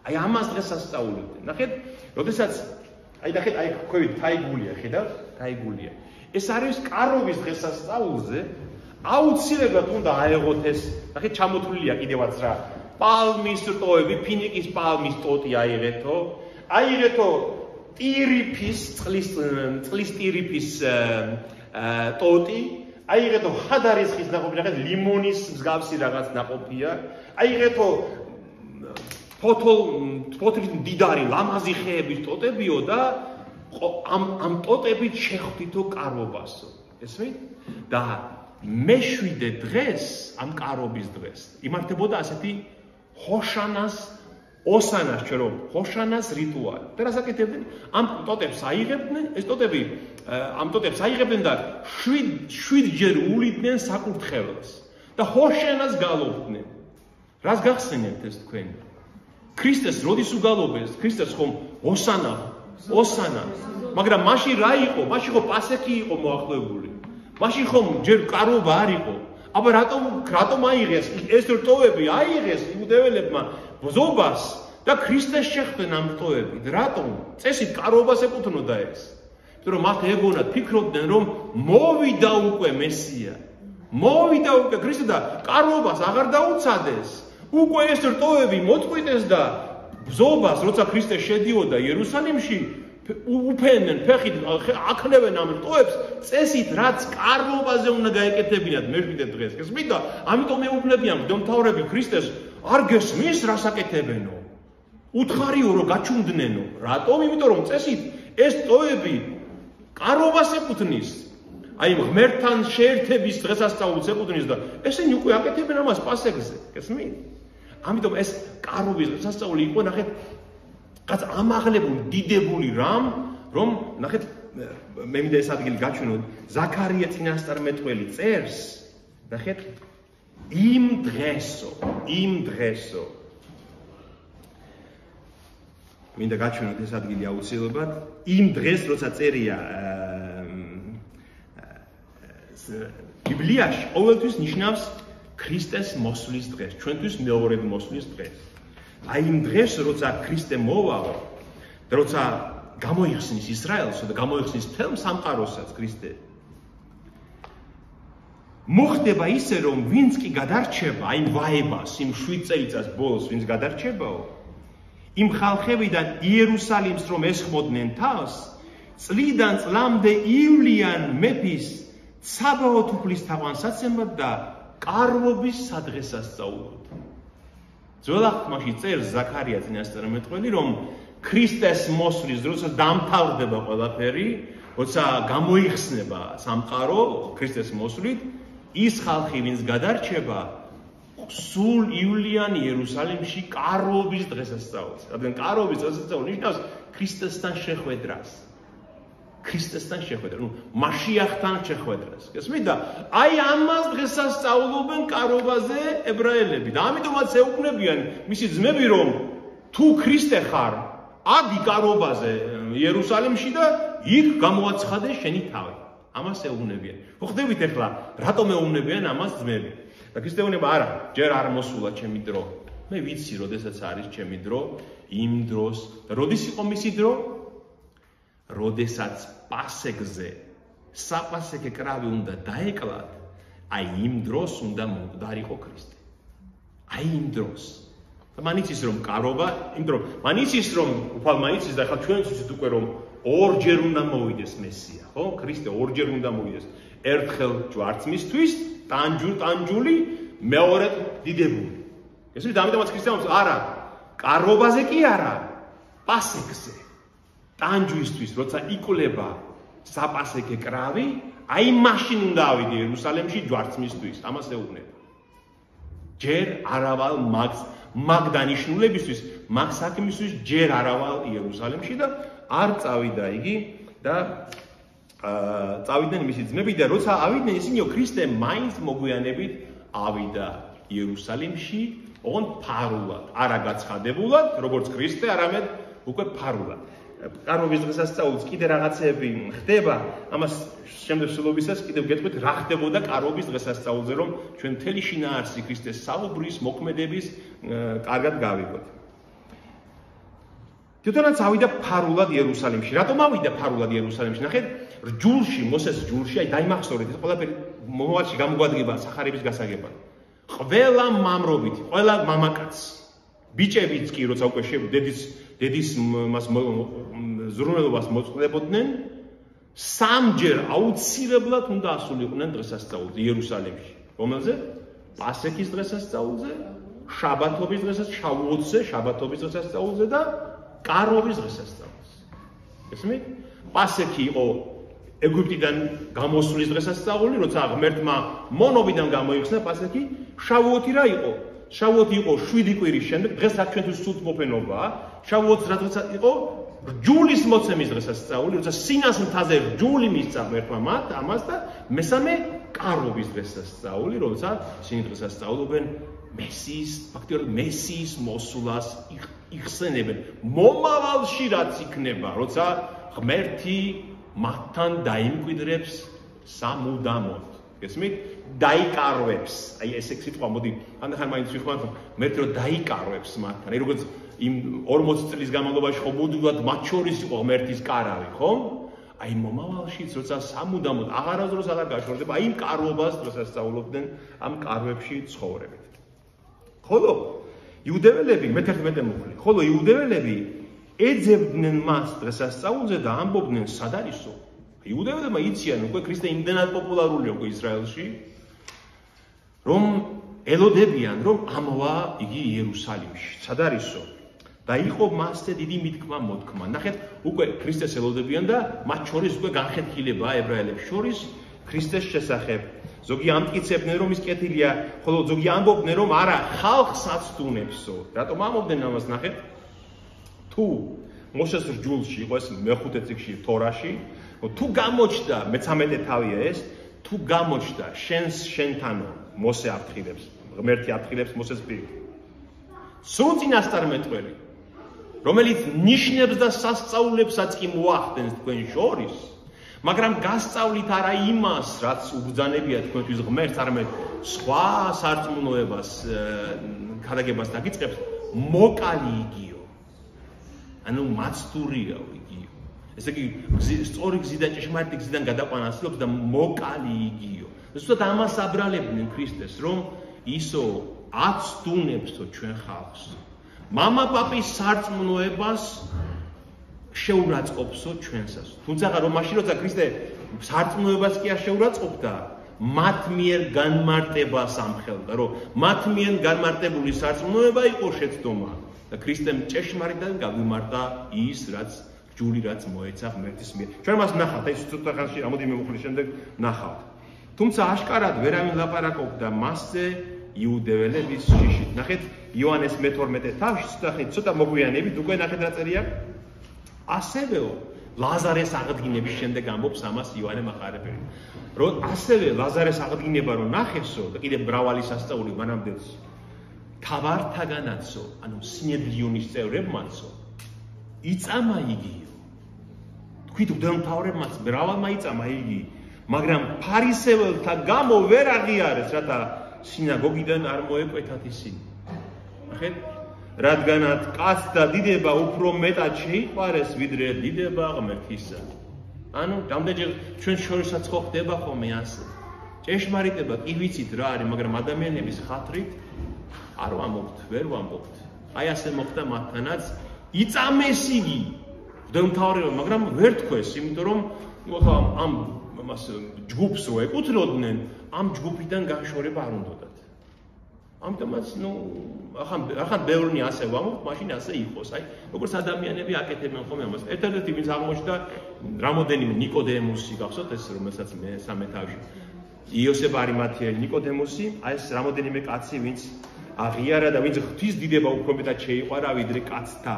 აი ამას დღესასწაულებდნენ. ნახეთ, როდესაც აი ხვევით თაიგულია, ხედავთ? თაიგულია. ეს არის კარვობის დღესასწაულზე აუცილებლად უნდა აეღოთ ეს, ნახეთ, ჩამოთვლილია კიდევაც რა. პალმის რტოები, ფინიკის პალმის ტოტი აიღეთო, აიღეთო ტირიფის, წყლის ტირიფის ტოტი, აიღეთო ხადარისხის ნაყოფი, ნახეთ, ლიმონის მსგავსი რაღაც ნაყოფია, აიღეთო ფოთლის მდიდარი ლამაზი ხეების ტოტებიო და ამ ტოტებით შეხვდითო კარვობასო. ესმით? და მეშვიდე დღეს, ამ კარვობის დღეს, იმართებოდა ასეთი ჰოშანას, ოსანას, ჩვენ რომ ჰოშანას რიტუალი. და რას აკეთებდნენ? ამ ტოტებს აიღებდნენ, ეს ტოტები ამ ტოტებს აიღებდნენ და 7-ჯერ უვლიდნენ საკურთხეველს და ჰოშანას გალობდნენ. რას გახსენებთ ეს თქვენ? ქრისტეს როდის უგალობეს? ქრისტეს ხომ ოსანა, მაგრამ მაშინ რა იყო? მაშინ ხო პასექი იყო მოახლოებული. მაშინ ხომ ჯერ კარობა არ იყო. აბა რატომ აიღეს ეს რტოები? აიღეს იუდეველებმა ბზობას და ქრისტეს შეხვდნენ ამ რტოებით. რატომ? წესით კარობას ეკუთვნოდა ეს. იმიტომ რომ მათ ეგონათ, ფიქრობდნენ რომ მოვიდა უკვე მესია. მოვიდა უკვე ქრისტე და კარობას აღარ დაუცადეს. უკვე ეს რტოები მოწყვიტეს და ბზობას, როცა ქრისტე შედიოდა იერუსალიმში, უფენენ ფეხით, აკნევენ ამ რტოებს, წესით რაც კარობაზე უნდა გაეკეთებინათ მეშვიდე დღეს. გესმით და ამიტომ მეუბნებიან მღვდელმთავრები ქრისტეს არ გესმის რას აკეთებენო. უთხარიო რომ გაჩუმდნენო. რატომ? იმიტომ რომ წესით ეს რტოები კარობას ეკუთვნის. აი ღმერთთან შეერთების დღესასწაულს ეკუთვნის და ესენი უკვე აკეთებენ ამას პასექზე. გესმით? ამიტომ ეს კარობის დღესასწაული იყო, ნახეთ, რაც ამაღლებული, დიდებული რამ, რომ ნახეთ, მე მინდა ეს ადგილი გაჩვენოთ, ზაქარია წინასწარმეტყველი წერს, ნახეთ, იმ დღესო. მინდა გაჩვენოთ ეს ადგილი აუცილებლად, იმ დღეს, როცა წერია ბიბლიაში, ყოველთვის ნიშნავს ქრისტეს მოსვლის დღეს, ჩვენთვის მეორე მოსვლის დღეს. აი იმ დღეს, როცა ქრისტე მოვაო, და როცა გამოიხსნის ისრაელსო და გამოიხსნის მთელ სამყაროსაც ქრისტე. მოხდება ისე, რომ ვინც კი გადარჩება, აი ვაებას, იმ 7 წელიწადს ბოლოს ვინც გადარჩებაო, იმ ხალხებიდან იერუსალიმს რომ ესხმოდნენ თავს, წლიდან წლამდე ივლიან მეფის საბაოთ უფლის თაყვანსაცემად და კარვობის სადღესასწაულოდ. ძველ აღთქმაში წერს ზაქარია წინასწარმეტყველი, რომ ქრისტეს მოსვლის დროს დამთავრდება ყველაფერი, როცა გამოიხსნება სამყარო ქრისტეს მოსვლით, ის ხალხი, ვინც გადარჩება, სულ ივლიან იერუსალიმში კარვობის დღესასწაულს. რადგან კარვობის დღესასწაული ნიშნავს ქრისტესთან შეხვედრას. ქრისტესთან შეხვედრა, მაშიახთან შეხვედრას. გესმით და აი ამას დღესასწაულობენ კარობაზე ებრაელები და ამიტომაც ეუბნებიან მისი ძმები, რომ თუ ქრისტე ხარ, ადი კარობაზე იერუსალიმში და იქ გამოაცხადე შენი თავი. ამას ეუბნებიან. ხვდებით ახლა, რატომ ეუბნებიან ამას ძმები? და ქრისტე ეუბნება, არა, ჯერ არ მოსულა ჩემი დრო. მე ვიცი, როდესაც არის ჩემი დრო, იმ დროს. და როდის იყო მისი დრო? როდესაც პასექზე საპასექე კრავი უნდა დაეკლათ, აი იმ დროს უნდა მომკვდარიყო ქრისტე. აი იმ დროს. და მან იცის რომ კარობა, იმიტომ რომ მან იცის რომ უფალმა იცის და ახლა ჩვენც ვიცით უკვე რომ ორჯერ უნდა მოვიდეს მესია, ხო? ქრისტე ორჯერ უნდა მოვიდეს. ერთხელ ჯვარცმისთვის, ტანჯული, მეორედ დიდებული. ესეც ამიტომაც ქრისტიანობს არა, კარობაზე კი არა, პასექზე. ტანჯვისთვის, როცა იკვლება საპასექე კრავი, აი მაშინ უნდა ავიდე იერუსალიმში ჯვარცმისთვის, ამას ეუბნება. ჯერ არავალ მაგ დანიშნულებისთვის, მაგ საქმისთვის ჯერ არავალ იერუსალიმში და არ წავიდა იგი და წავიდნენ მისი ძმები და როცა ავიდნენ ისინიო ქრისტე მაინც მოგვიანებით ავიდა იერუსალიმში ოღონდ ფარულად, არა გაცხადებულად, როგორც ქრისტე, არამედ უკვე ფარულად. კარობის დღესასწაულს კიდე რაღაცეები ხდება, ამას შემდეგ სულობისას კიდევ გეტყვით რა ხდებოდა კარობის დღესასწაულზე, რომ ჩვენ მთელი შინაარსი ქრისტეს საუბრის, მოქმედების კარგად გავიგოთ. თვითონაც ავიდა ფარულად იერუსალიმში. რატომ ავიდა ფარულად იერუსალიმში? ნახეთ, რჯულში, მოსეს რჯულში, აი დაიმახსოვრეთ, ეს ყველაფერი მომავალში გამოგვადგება სახარების გასაგებად. ყველა მამრობით, ყველა მამაკაც, ბიჭებიც კი, როცა უკვე დედის მას ზრუნველობას მოწყდებოდნენ, სამჯერ აუცილებლად უნდა ასულიყვნენ დღესასწაულზე იერუსალიმში. რომელზე? პასექის დღესასწაულზე, შაბათობის დღესასწაულზე, შავუოთზე, შაბათობის დღესასწაულზე და კარობის დღესასწაულზე. ესმით? პასექი იყო ეგვიპტიდან გამოსვლის დღესასწაული, როცა ღმერთმა მონობიდან გამოიხსნა პასექი, შავუოთი რა იყო? შავუოთი იყო 7 კვირის შემდეგ, დღეს რა ჩვენთვის სულთმოფენობაა, შავუოთს რა დღესაც იყო? რჯულის მოცემის დღესასწაული, როცა სინას მთაზე რჯული მისცა ღმერთმა მათ ამას და მესამე კარობის დღესასწაული, როცა ისინი დღესასწაულობენ მესიის, ფაქტობრივად მესიის მოსვლას იხსენებენ. მომავალში რაც იქნება, როცა ღმერთი მათთან დაიმკვიდრებს სამუდამოდ. გესმით? დაიკარვებს. აი ეს სიტყვა მოდი, ანდახან მაინც ვიხმართ, ღმერთი რომ დაიკარვებს მათთან. აი როგორც იმ 40 წლის განმავლობაში ხო მუდმივად მათ შორის იყო ღმერთის კარავი, ხო? აი მომავალშიც როცა სამუდამოდ აღარასდროს აღარ გაშორდება, აი იმ კარვობას დღესასწაულობდნენ, ამ კარვებში ცხოვრებით. ხოლო იუდეველები მე-11 მუხლი, ხოლო იუდეველები ეძებდნენ მას დღესასწაულზე და ამბობდნენ სად არისო? იუდეველებმა იციან უკვე ქრისტე იმდენად პოპულარულია უკვე ისრაელში, რომ ელოდებიან, რომ ამოვა იგი იერუსალიმში. სად არისო? და იყო მასზე დიდი მითქმა მოთქმა. ნახეთ, უკვე ქრისტეს ელოდებიან და მათ შორის უკვე განხეთქილებაა ებრაელებს შორის ქრისტეს შესახებ. ზოგი ამტკიცებდნენ, რომ ის კეთილია, ხოლო ზოგი ამბობდნენ, რომ არა, ხალხს აცდუნებსო. რატომ ამბობდნენ ამას? ნახეთ, თუ მოსეს რჯულში იყო ეს მე-5 წიგნში თორაში, თუ გამოჩნდა, მე-13 თავია ეს, თუ გამოჩნდა შენთანო მოსე აფრთხილებს, ღმერთი აფრთხილებს მოსეს პირით. სულ წინასწარმეტყველი, რომელიც ნიშნებს და სასწაულებსაც კი მოახდენს თქვენ შორის, მაგრამ გასწავლით არა იმას, რაც უბრძანებია თქვენთვის ღმერთს, არამედ სხვა სარწმუნოებას ქადაგებას დაგიწყებს, მოკალი იგიო. ანუ მაცდურიაო იგიო. ესე იგი, სწორი გზიდან, ჭეშმარიტი გზიდან გადაყვანა ასწავლებს და მოკალი იგიო. ზუსტად ამას აბრალებდნენ ქრისტეს, რომ ისო აცდუნებსო ჩვენ ხალხს. მამა-პაპის სარწმუნოებას შეურაცხყოფსო ჩვენსას. თუმცა რომ მაშინ როცა ქრისტე სარწმუნოებას კი არ შეურაცხყოფდა, მათ მიერ განმარტებას ამხელდა, რომ მათ მიერ განმარტებული სარწმუნოება იყო შეცდომა და ქრისტემ ჭეშმარიტად გაგვიმარტა ის, რაც ჯული რაც მოეცა ღმერთის მიერ. ჩვენ მას ნახავთ, აი ცოტა ხანში რამოდენიმე მუხლის შემდეგ ნახავთ. თუმცა აშკარად ვერავინ ლაპარაკობდა მასზე იუდეველების შიშით. ნახეთ, იოანეს მე-12 თავში ცოტა მოგვიანებით უკვე ნახეთ რა წერია. ასევეო ლაზარეს აღდგინების შემდეგ ამბობს ამას იოანე მაყარებელი. რომ ასევე ლაზარეს აღდგინება რომ ნახესო და კიდე მრავალი სასწაული მანამდეც თავართაგანაცო, ანუ სინედრიონის წევრებმაცო იწამა იგიო. თქვით მდელმთავრებმაც მრავალმა იწამა იგი, მაგრამ ფარისეველთა გამო ვერ აღიარეს, რათა სინაგოგიდან არ მოეკვეთათ ისინი. ნახეთ, რადგანაც კაცთა დიდება უფრო მეტად შეიყვარეს, ვიდრე დიდება ღმერთისა. ანუ რამდენჯერ ჩვენ შორისაც ხო ხდება ხოლმე ასე. ჭეშმარიტება კი ვიცით რა არის, მაგრამ ადამიანების ხათრით არ ვამბობთ, ვერ ვამბობთ. აი ასე მოხდა მათთანაც, იწამეს იგი მდელმთავრებმა, მაგრამ ვერ თქვეს, იმიტომ რომ ამ ჯგუფს რო ეკუთვნოდნენ, ამ ჯგუფიდან განშორება არ უნდათ. ამიტომაც, ახლა ბევრნი ასე ვამბობთ, მაშინ ასე იყოს. აი, როგორც ადამიანები აკეთებენ ხოლმე ამას. ერთ-ერთი ვინც აღმოჩნდა, რამოდენიმე ნიკოდემუსი, გახსოვთ ეს, რომელსაც მე-13 თავში. იოსებ არიმათიელი ნიკოდემუსი, აი ეს რამოდენიმე კაცი, ვინც აღიარა და ვინც ღვთის დიდება უფრო მეტად შეიყვარა, ვიდრე კაცთა.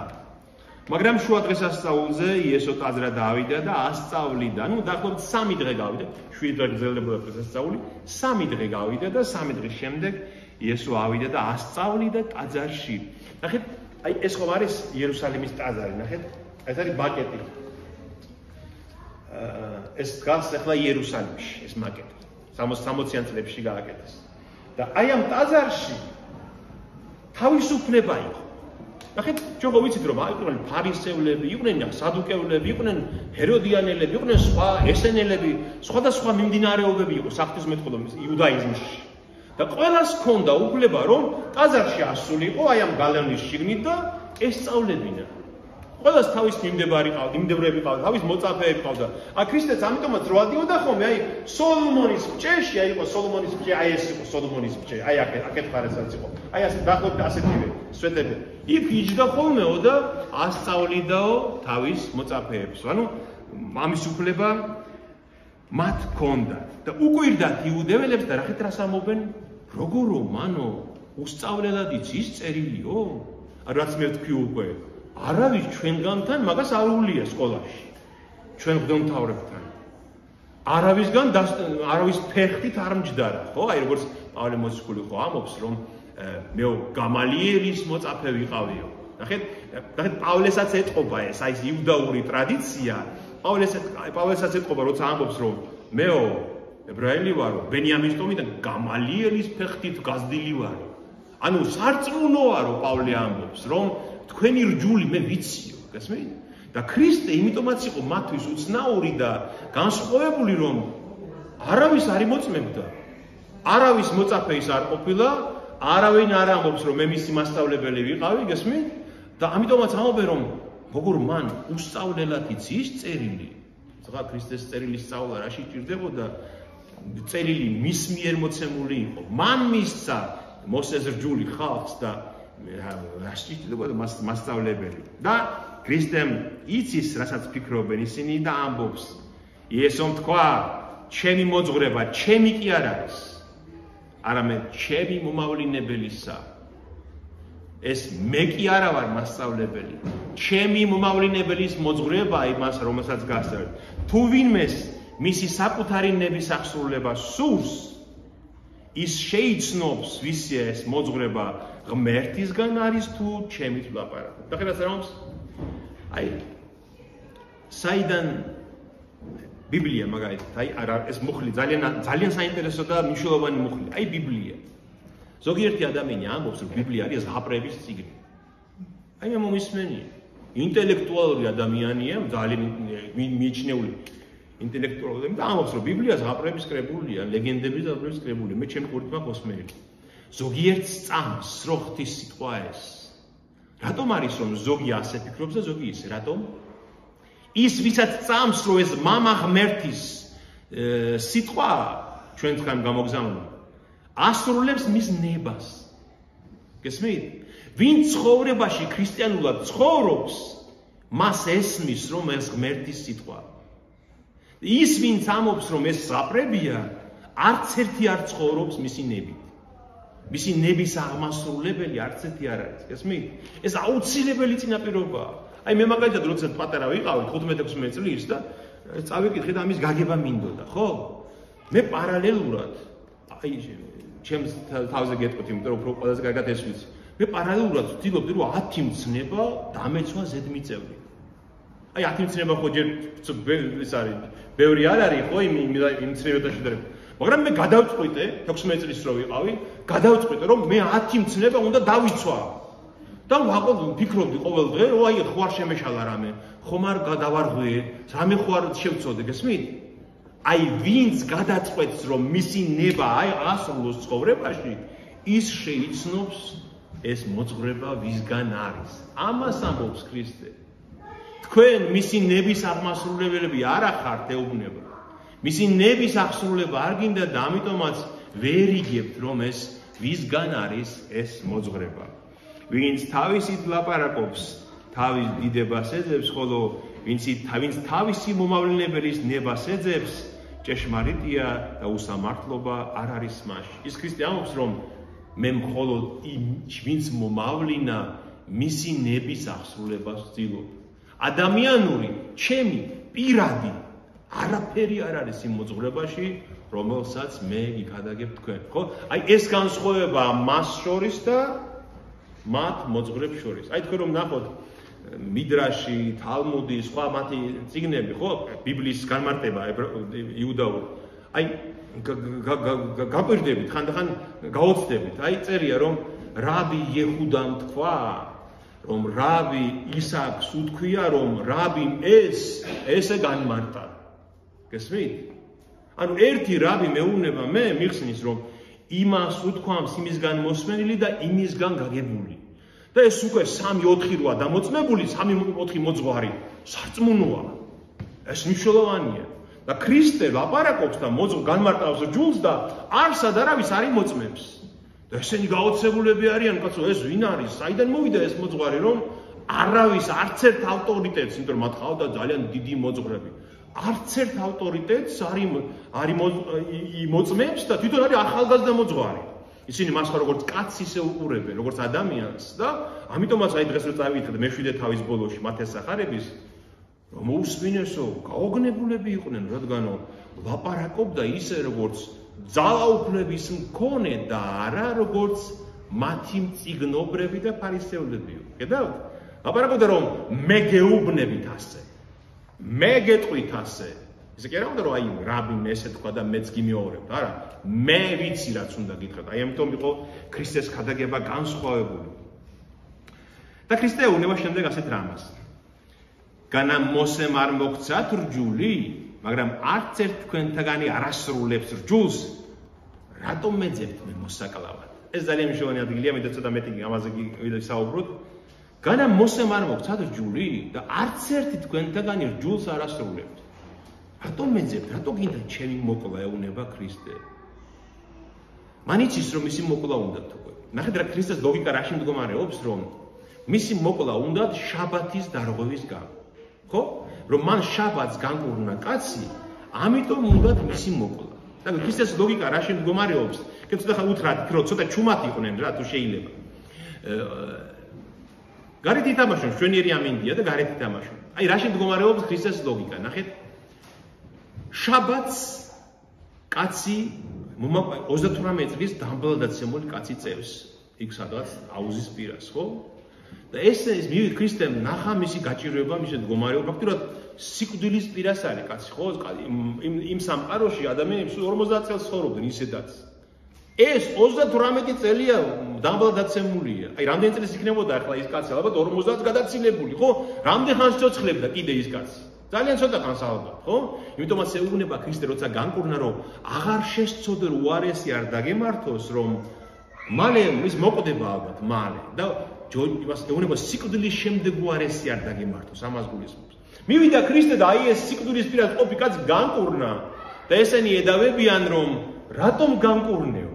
მაგრამ შუა დღესასწაულზე იესო ტაძრად ავიდა და ასწავლიდა. ნუ დაახლოებით 3 დღე გავიდა. 7 დღე გრძელდებოდა დღესასწაული, 3 დღე გავიდა და 3 დღის შემდეგ იესო ავიდა და ასწავლიდა ტაძარში. ნახეთ, აი ეს ხომ არის იერუსალიმის ტაძარი, ნახეთ. ეს არის მაკეტი. ეს დგას ახლა იერუსალიმში, ეს მაკეტი. 60-იან წლებში გააკეთეს. და აი ამ ტაძარში თავისუფლება იყო. ნახეთ, ჩვენ ხო ვიცით რომ იყვნენ ფარისევლები, იყვნენ სადუკევლები, იყვნენ ჰეროდიანელები, იყვნენ სხვა ესენელები, სხვადასხვა მიმდინარეობები იყო საღვთისმეტყველო იუდაიზმში. და ყველას ჰქონდა უფლება რომ ტაძარში ასულიყო აი ამ გალავნის შიგნით და ესწავლებინა. ყველას თავის მიმდევრები ყავდა, თავის მოწაფეები ყავდა. ქრისტეც ამიტომაც რო ადიოდა ხოლმე, აი სოლომონის ბჭეში, აი იყო სოლომონის ბჭე, აი ეს იყო სოლომონის ბჭე, აი აქეთ ხარესაც იყო. აი ასე დაახლოებით ასეთივე სვეტები. იქ იჯდა ხოლმეო და ასწავლიდაო თავის მოწაფეებს. ანუ ამის უფლება მათ ჰქონდათ და უკვირდათ იუდეველებს და რახეთ რას ამობენ? როგორო მანო უსწავლელად იცის წერილიო? რაც მე ვთქვი უკვე არავის ჩვენგანთან მაგას არ უვლია სკოლაში. ჩვენ მღვდელმთავრებთან. არავის ფეხით არ მჯდარა, ხო? აი როგორც პავლე მოციქული ხო ამობს, რომ მეო გამალიელის მოწაფე ვიყავიო. ნახეთ, პავლესაც ეტყობა ეს, აი ეს იუდაური ტრადიცია. პავლესაც ეტყობა, როცა ამბობს, რომ მეო ებრაელი ვარო, ბენიამის ტომიდან გამალიელის ფეხით გაზრდილი ვარო. ანუ სარწმუნოა რომ პავლე ამბობს, რომ თქვენი რჯული მე ვიციო, გასმენთ? და ქრისტე იმიტომაც იყო მათთვის უცნაური და განსხვავებული, რომ არავის არ იმოწმებდა. არავის მოწაფე ის არ ყოფილა, არავინ არ ამბობს, რომ მე მისი მასწავლებელი ვიყავი, გასმენთ? და ამიტომაც ამბობენ, რომ როგორ მან უსწავლელად იცის წერილი. სხვა ქრისტეს წერილის სწავლა რაში ჭირდებოდა? წერილი მის მიერ მოცემული იყო. მან მისცა მოსეს რჯული ხალხს და რას ჭირდებოდა მასწავლებელი. და ქრისტემ იცის, რასაც ფიქრობენ ისინი და ამბობს. იესომ თქვა, ჩემი მოძღვრება, ჩემი კი არ არის. არამედ ჩემი მომავლინებელისა. ეს მე კი არა ვარ მასწავლებელი. ჩემი მომავლინებელის მოძღვრება იმას, რომელსაც გასწავლეთ. თუ ვინმეს მისი საკუთარი ნების აღსრულება სურს, ის შეიცნობს ვისია ეს მოძღვრება ღმერთისგან არის თუ ჩემით ვლაპარაკობ. ნახეთ რა ამბობს? აი საიდან ბიბლია მაგალითად, აი ეს მუხლი ძალიან საინტერესო და მნიშვნელოვანი მუხლი. აი ბიბლია. ზოგიერთი ადამიანი ამბობს, რომ ბიბლია არის ზღაპრების წიგნი. აი მე მომისმენია. ინტელექტუალური ადამიანია, ძალიან მიიჩნეული ინტელექტუალური და ამბობს, რომ ბიბლია ზღაპრების კრებულია, ლეგენდების ზღაპრების კრებულია. მე ჩემ ყურით მაქვს მოსმენილი. ზოგიერთს წამს რო ღვთის სიტყვა ეს. რატომ არის რომ ზოგი ასე ფიქრობს და ზოგი ისე? რატომ? ის ვისაც წამს რო ეს მამა ღმერთის სიტყვა ჩვენთან გამოგზავნილი ასრულებს მის ნებას. გესმით? ვინ ცხოვრებაში ქრისტიანულად ცხოვრობს, მას ესმის რომ ეს ღმერთის სიტყვა. ის ვინც ამბობს რომ ეს ზღაპრებია, არც ერთი არ ცხოვრობს მისი ნებით. მისი ნების აღმასრულებელი არც ერთი არ არის. გესმით? ეს აუცილებელი წინაპირობაა. აი მე მაგალითად როცა პატარა ვიყავი 15-16 წლის და წავიკითხე და ამის გაგება მინდოდა, ხო? მე პარალელურად აი ჩემს თავზე გეტყვით, იმიტომ რომ ყველაზე კარგად ეს ვიცი. მე პარალელურად ვცდილობდი რომ 10 მცნება დამეცვა ზედმიწევრი. აი 10 მცნება ხო ჯერ ეს არის, ბევრი არ არის ხო იმ მცნებებთან შედარებით. მაგრამ მე გადავწყვიტე 16 წლის რო ვიყავი, გადავწყვიტე რომ მე 10 მცნება უნდა დავიცვა. და ვფიქრობდი ყოველ დღე, რომ აი ხო არ შემეშალა რამე, ხომ არ გადავარღვე, რამე ხო არ შევწოდე, გესმით? აი ვინც გადაწყვეტს რომ მისი ნება აი ასრულოს ცხოვრებაში, ის შეიცნობს ეს მოძღვრება ვისგან არის. ამას ამბობს ქრისტე. თქვენ მისი ნების აღმასრულებლები არ ახართ ეუბნება. მისი ნების აღსრულება არ გინდა და ამიტომაც ვერ იგებთ რომ ეს ვისგან არის ეს მოძღვრება. ვინც თავისით ლაპარაკობს, თავის დიდებას ეძებს, ხოლო ვინც თავისი მომავლინებელის ნებას ეძებს, ჭეშმარიტია და უსამართლობა არ არის მასში. ის ქრისტე ამბობს, რომ მე მხოლოდ ვინც მომავლინა მისი ნების აღსრულებას ვცდილობ. ადამიანური, ჩემი პირადი არაფერი არ არის იმ მოძღვრებაში, რომელსაც მე გიქადაგებ თქვენ, ხო? აი ეს განსხვავება მას შორის და მათ მოძღვრებს შორის. აი თქვენ რომ ნახოთ მიდრაში, თალმუდი, სხვა მათი წიგნები, ხო? ბიბლიის განმარტება იუდაური. აი გაგვირდებით, ხანდახან გაოცდებით. აი წერია რომ რაბი იეჰუდამ თქვა, რომ რაბი ისააკს უთქვია, რომ რაბიმ ესე განმარტა. გესმით? ანუ ერთი რაბი მეუბნება მე მიხსნის რომ იმას უთქვამს იმისგან მოსმენილი და იმისგან გაგებული. და ეს უკვე 3-4 როა დამოწმებული, 3-4 მოძღვარი სარწმუნოა. ეს მნიშვნელოვანია. და ქრისტე ლაპარაკობს და განმარტავს ჯულს და არსად არავის არ იმოწმებს. და ესენი გაოცებულები არიან, კაცო, ეს ვინ არის? საიდან მოვიდა ეს მოძღვარი, რომ არავის არც ერთ ავტორიტეტს, იმიტომ რომ მათ ყავდა ძალიან დიდი მოძღვრები. არც ერთ ავტორიტეტს არ იმოწმებს და თვითონ არის ახალგაზრდა მოძღვარი. ისინი მას ხო როგორც კაცს ისე უყურებენ, როგორც ადამიანს და ამიტომაც აი დღეს რო წავიდეთ მე-7 თავის ბოლოში მათეს სახარების რომ მოусმინესო, გაოგნებულები იყვნენ, რადგანო ლაპარაკობდა ისე როგორც ძალაუფლების მქონე და არა როგორც მათი მწიგნობრები და ფარისევლები. ხედავთ? ლაპარაკობდა რომ მე გეუბნებით ასე. მე გეტყვით ასე. ისე კი არა უნდა რომ აი რაბიმ ესე თქვა და მეც გიმეორებთ, არა. მე ვიცი რაც უნდა გითხრათ. აი ამიტომ იყო ქრისტეს ქადაგება განსხვავებული. და ქრისტე ეუბნება შემდეგ ასეთ რამას. განა მოსემ არ მოგცათ რჯული, მაგრამ არც ერთ თქვენთაგანი არ ასრულებს რჯულს, რატომ მეძებთ მე მოსაკლავად? ეს ძალიან მნიშვნელოვანი ადგილია, მე ცოტა მეტი ამაზე ვისაუბროთ. განა მოსემ არ მოგცათ რჯული და არც ერთი თქვენთაგანი რჯულს არ ასრულებთ. რატომ მეძებთ? რატო გინდა ჩემი მოკლა ეუბნება ქრისტე? მან იცის რომ მისი მოკლა უნდათ უკვე. ნახეთ რა ქრისტეს ლოგიკა რაში მდგომარეობს, რომ მისი მოკლა უნდათ შაბათის დარღვევის გამო. ხო? რომ მან შაბათს განკურნა კაცი, ამიტომ უნდათ მისი მოკლა. და ქრისტეს ლოგიკა რაში მდგომარეობს? კეთილ ხა უთხრათ, რომ ცოტა ჩუმად იყვნენ რა თუ შეიძლება. გარეთ ითამაშონ, შვენიერი ამინდია და გარეთ ითამაშონ. აი რაში მდგომარეობს ქრისტეს ლოგიკა? ნახეთ. შაბათს კაცი 38 წლის დამბლადაცემული კაცი წევს. იქ სადაც აუზის პირას, ხო? და ეს მივით ქრისტემ ნახა მისი გაჭირვება, მისი მდგომარეობა, ფაქტურად სიკვდილის პირას არის კაცი, ხო? იმ სამყაროში ადამიანები 50 წელს ცხოვრობდნენ ისედაც. ეს 38 წელია დამბლადაცემულია. აი რამდენი წელი იქნებოდა ახლა ის კაცი? ალბათ 50-ს გადაცილებული, ხო? რამდენ ხანს ცოცხლებდა კიდე ის კაცი? ძალიან ცოტა ხანს ალბათ, ხო? იმიტომაც ეუბნება ქრისტე, როცა განკურნა, რომ აღარ შესწოდერ უარესი არ დაგემართოს, რომ მალე ის მოკვდება ალბათ, მალე. და იმას ეუბნება სიკვდილის შემდეგ უარესი არ დაგემართოს, ამას გულისხმობს. მივიდა ქრისტე და აი ეს სიკვდილის პირას ყოფი კაცი განკურნა და ესენი ედავებიან, რომ რატომ განკურნეო?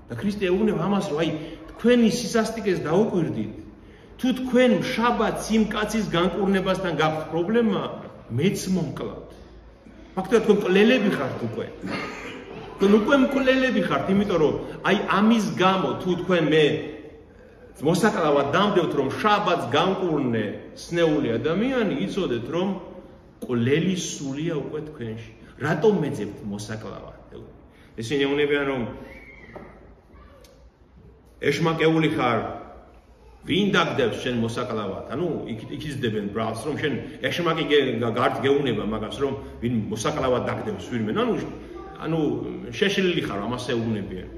და ქრისტე ეუბნება ამას, რომ აი თქვენი სისასტიკეს დაუკვირდით. თუ თქვენ შაბათს იმ კაცის განკურნებასთან გაქვთ პრობლემა, მეც მომკლავთ. ფაქტობრივად თქვენ მკვლელები ხართ უკვე. თქვენ უკვე მკვლელები ხართ, იმიტომ რომ აი ამის გამო თუ თქვენ მე მოსაკლავად დამდებთ, რომ შაბათს განკურნე სნეული ადამიანი, იცოდეთ, რომ მკვლელი სულია უკვე თქვენში. რატომ მეძებთ მოსაკლავად? ესენი ეუბნებიან, რომ ეშმაკეული ხარ, ვინ დაგდებს შენ მოსაკლავად? ანუ იქიზდებენ ბრალს, რომ შენ ეშმაკი გართ გეუბნება მაგას, რომ ვინ მოსაკლავად დაგდებს ვინმე. ანუ შეშლილი ხარ, ამას ეუბნებიან.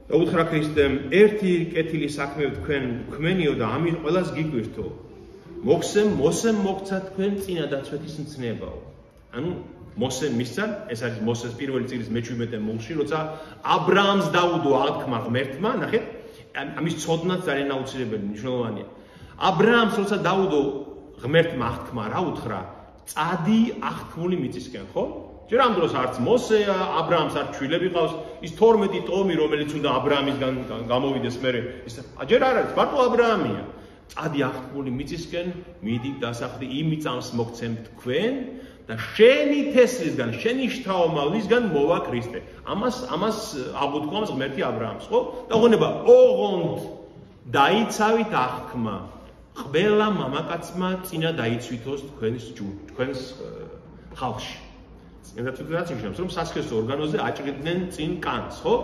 და უთხრა ქრისტემ, ერთი კეთილი საქმე თქვენ ქმენიო და ამით ყველას გიგვირთო. მოსემ მოგცა თქვენ წინა დაცვეთის მცნებაო. ანუ მოსემ მისცა, ეს არის მოსეს პირველი წიგნის მე-17 მულში, როცა აბრაამს დაუდო აღთქმა ღმერთმა, ნახეთ, ამის ცოდნაც ძალიან აუცილებელი, მნიშვნელოვანია. აბრაამს როცა დაუდო ღმერთმა აღთქმა რა უთხრა? წადი აღთქმული მიწისკენ, ხო? ჯერ ამ დროს არც მოსეა, აბრაამს არ ჩვილები ყავს, ის 12 ტომი, რომელიც უნდა აბრაამისგან გამოვიდეს მერე, ის ჯერ არ არის, მარტო აბრაამია. წადი აღთქმული მიწისკენ, მიდი დასახლდი იმ მიწას მოგცემ თქვენ და შენი თესლისგან, შენი შთაომავლისგან მოვა ქრისტე. ამას აღუთქვამს ღმერთი აბრაამს, ხო? და უღონება, ოღონდ დაიცავით აღთქმა, ყველა მამაკაცმა წინა დაიცვითოს თქვენს ხალხში. რაც ნიშნავს, რომ სასქესო ორგანოზე აჭრიდნენ წინ კანს, ხო?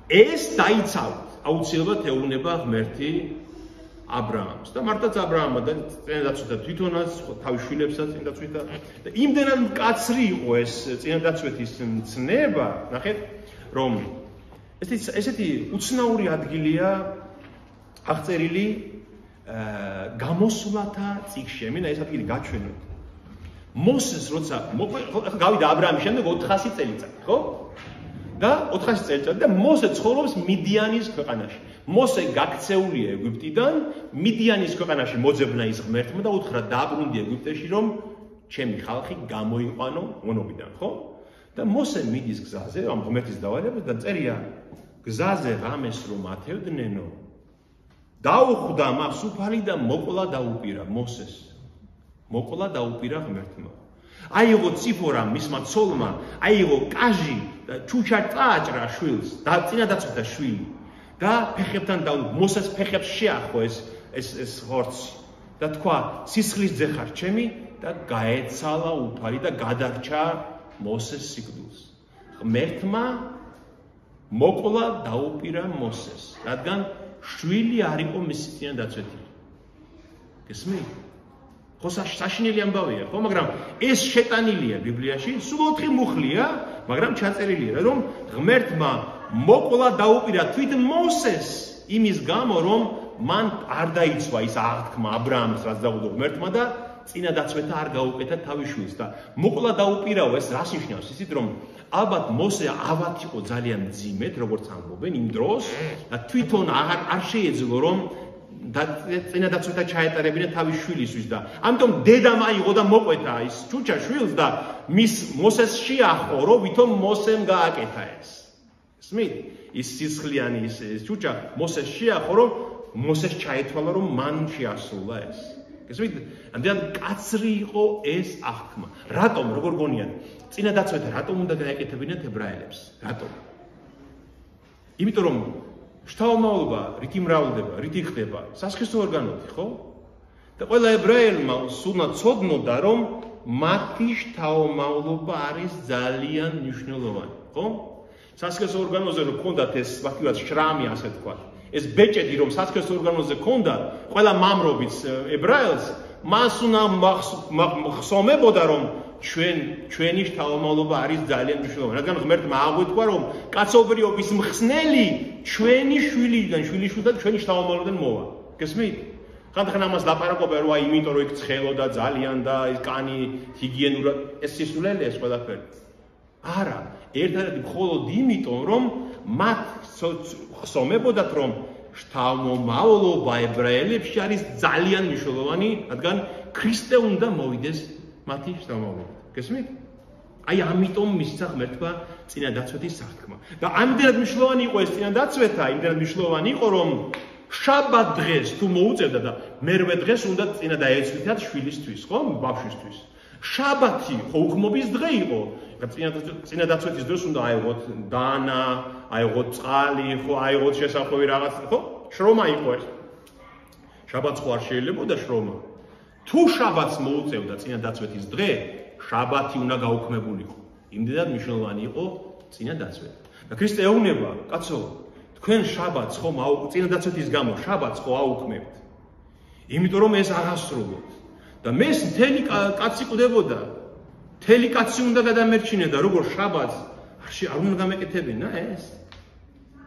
ეს დაიცავთ, აუცილებლად ეუბნება ღმერთი აბრაამს და მართლაც აბრაამმა და წინადაცვეთა თვითონაც თავის შვილებსაც წინადაცვეთა და იმდენად მკაცრი იყო ეს წინადაცვეთის მცნება, ნახეთ, რომ ესეთი უცნაური ადგილია აღწერილი გამოსვლათა წიგნში. მინდა ეს ადგილი გაჩვენოთ. მოსეს როცა გავიდა აბრაამის შემდეგ 400 წელიწადი, ხო? და 400 წელიწადი და მოსე ცხოვრობს მიდიანის ქვეყანაში. მოსე გაქცეულია ეგვიპტიდან, მიდიანის ქვეყანაში მოძებნა ის ღმერთმა და უთხრა დააბრუნდი ეგვიპტეში, რომ ჩემი ხალხი გამოიყვანო მონობიდან, ხო? და მოსე მიდის გზაზე, ამ ღმერთის დავალებას და წერია გზაზე ღამეს რომ ათევდნენო, დაუხვდა მას უფალი და მოკლა დაუპირა მოსეს. მოკლა დაუპირა ღმერთმა. აიღო ციფორა მისმა ცოლმა, აიღო კაჟი და ჩუჩა წააჭრა შვილს და წინადაცვეთა შვილი. და ფეხებთან მოსეს ფეხებს შეახო ეს ხორცი და თქვა სისხლის ძე ხარ ჩემი და გაეცალა უფალი და გადარჩა მოსეს სიკვდილს. ღმერთმა მოკლა დაუპირა მოსეს, რადგან შვილი არ იყო მისი წინადაცვეთი. გესმით? ხო საშინელი ამბავია, ხო, მაგრამ ეს შეტანილია ბიბლიაში, სულ 4 მუხლია, მაგრამ ჩაწერილია, რომ ღმერთმა მოკლა დაუპირა თვით მოსეს იმის გამო, რომ მან არ დაიცვა ის აღთქმა აბრაამს, რაც დაუდო ღმერთმა და წინადაცვეთა არ გაუკეთა თავის შვილს და მოკლა დაუპირაო ეს რას ნიშნავს? ისიც რომ ალბათ მოსე ავად იყო ძალიან მძიმედ, როგორც ამბობენ იმ დროს და თვითონ არ შეეძლო რომ და წინადაცვეთა ჩაეტარებინა თავის შვილისთვის და ამიტომ დედამ აიღო და მოყვეთა ის ჩუჩა შვილს და მის მოსეს შეახო, რომ ვითომ მოსემ გააკეთა ეს. გესმით? ის სისხლიანი ის ჩუჩა მოსეს შეახო, რომ მოსეს ჩაეთვალა, რომ მან შეასრულა ეს. გესმით? ამდენ კაცრი იყო ეს აღთქმა. რატომ, როგორ გონიათ? წინადაცვეთა რატომ უნდა გაეკეთებინათ ებრაელებს? რატომ? იმიტომ რომ შთამომავლობა რითი მრავლდება, რითი ხდება? სასქესო ორგანოთი, ხო? და ყველა ებრაელმა სულნა ცოდნოდა, რომ მათი შთამომავლობა არის ძალიან მნიშვნელოვანი, ხო? სასქესო ორგანოზე რომ ჰქონდათ ეს ვთქვათ შრამი, ასე ვთქვათ. ეს ბეჭედი რომ სასქესო ორგანოზე ჰქონდა, ყველა მამრობიც ებრაელს მას უნდა ხსომებოდა რომ ჩვენი შთამომავლობა არის ძალიან მნიშვნელოვანი. რადგან ღმერთმა აღვიქვა რომ კაცობრიობის მხსნელი ჩვენი შვილიდან, შვილიშვილიდან ჩვენი შთამომავლობიდან მოვა. გესმით? ხანდახან ამას ლაპარაკობენ რომ აი იმიტომ რომ იქ ცხელოდა ძალიან და ის კანი ჰიგიენურად ეს სისულელია ეს ყველაფერი. არა, ერთადერთი მხოლოდ იმიტომ რომ მათ ხსომებოდათ რომ შთამომავლობა ებრაელებში არის ძალიან მნიშვნელოვანი, რადგან ქრისტე უნდა მოვიდეს მათი შთამომავლობა. გესმით? აი ამიტომ მისცა ღმერთმა წინადაცვეთის აღთქმა. და ამდენად მნიშვნელოვანი იყო ეს წინადაცვეთა, იმდენად მნიშვნელოვანი იყო რომ შაბათ დღეს თუ მოუწევდა და მერვე დღეს უნდა წინა დაეცვლითად შვილისთვის, ხო? ბავშვისთვის. შაბათი ხო უქმობის დღე იყო. წინადაცვეთის დროს უნდა აიღოთ დანა, აიღოთ წყალი, ხო, აიღოთ შესახვევი რაღაც, ხო? შრომა იყო ეს. შაბათს ხო არ შეიძლებოდა შრომა. თუ შაბათს მოუწევდა წინადაცვეთის დღე, შაბათი უნდა გაუქმებულიყო. იმდენად მნიშვნელოვანი იყო წინადაცვეთი. და ქრისტე ეუბნება, კაცო, თქვენ შაბათს ხომ წინადაცვეთის გამო შაბათს ხო აუქმებთ? იმიტომ რომ ეს აღასრულოთ. და მეს მთელი კაცი კვდებოდა. მთელი კაცი უნდა გადამერჩინებდა, როგორ შაბათს არ უნდა გამეკეთებინა ეს.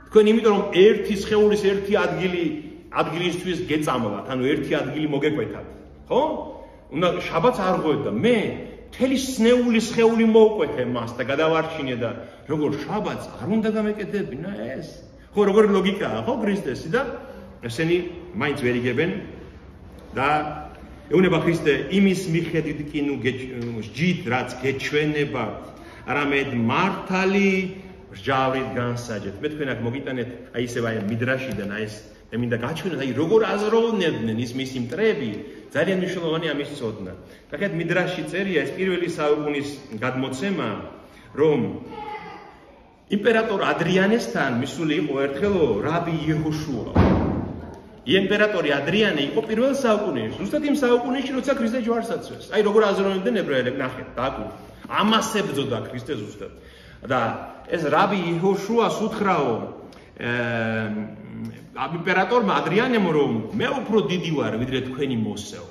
თქვენ იმიტომ რომ ერთი სხეულის ერთი ადგილისთვის გეწამლათ, ანუ ერთი ადგილი მოგეკვეთათ, ხო? უნდა შაბათს არ ღვევდა. მე მთელი სხეული მოვკვეთე მას და გადავარჩინე და როგორ შაბათს არ უნდა გამეკეთებინა ეს. ხო, როგორი ლოგიკაა, ხო, ქრისტესი და ესენი მაინც ვერ იგებენ და ეუბნება ქრისტე იმის მიხედვით კი ნუ ჯით რაც გეჩვენებათ, არამედ მართალი ჟავრით განსაჯეთ. მე თქვენ აქ მოგიტანეთ აი ისევ აი მიდრაშიდან აი ეს მე მინდა გაჩვენოთ აი როგორ აზროვნებდნენ ის მისი მტრები, ძალიან მნიშვნელოვანი ამის ცოდნა. ნახეთ მიდრაში წერია ეს პირველი საუკუნის გადმოცემა, რომ იმპერატორ ადრიანესთან მისული იყო ერთხელ რაბი იეჰოშუა. იმპერატორი ადრიანე იყო პირველ საუკუნეში. ზუსტად იმ საუკუნეში, როცა ქრისტე ჯვარს აწვეს. აი როგორ აზროვნებდნენ ებრაელები, ნახეთ, დააკურა. ამას ებრძოდა ქრისტე ზუსტად. და ეს რაბი იჰოშუას უთხრაო იმპერატორმა ადრიანემ რომ მე უფრო დიდი ვარ ვიდრე თქვენი მოსეო.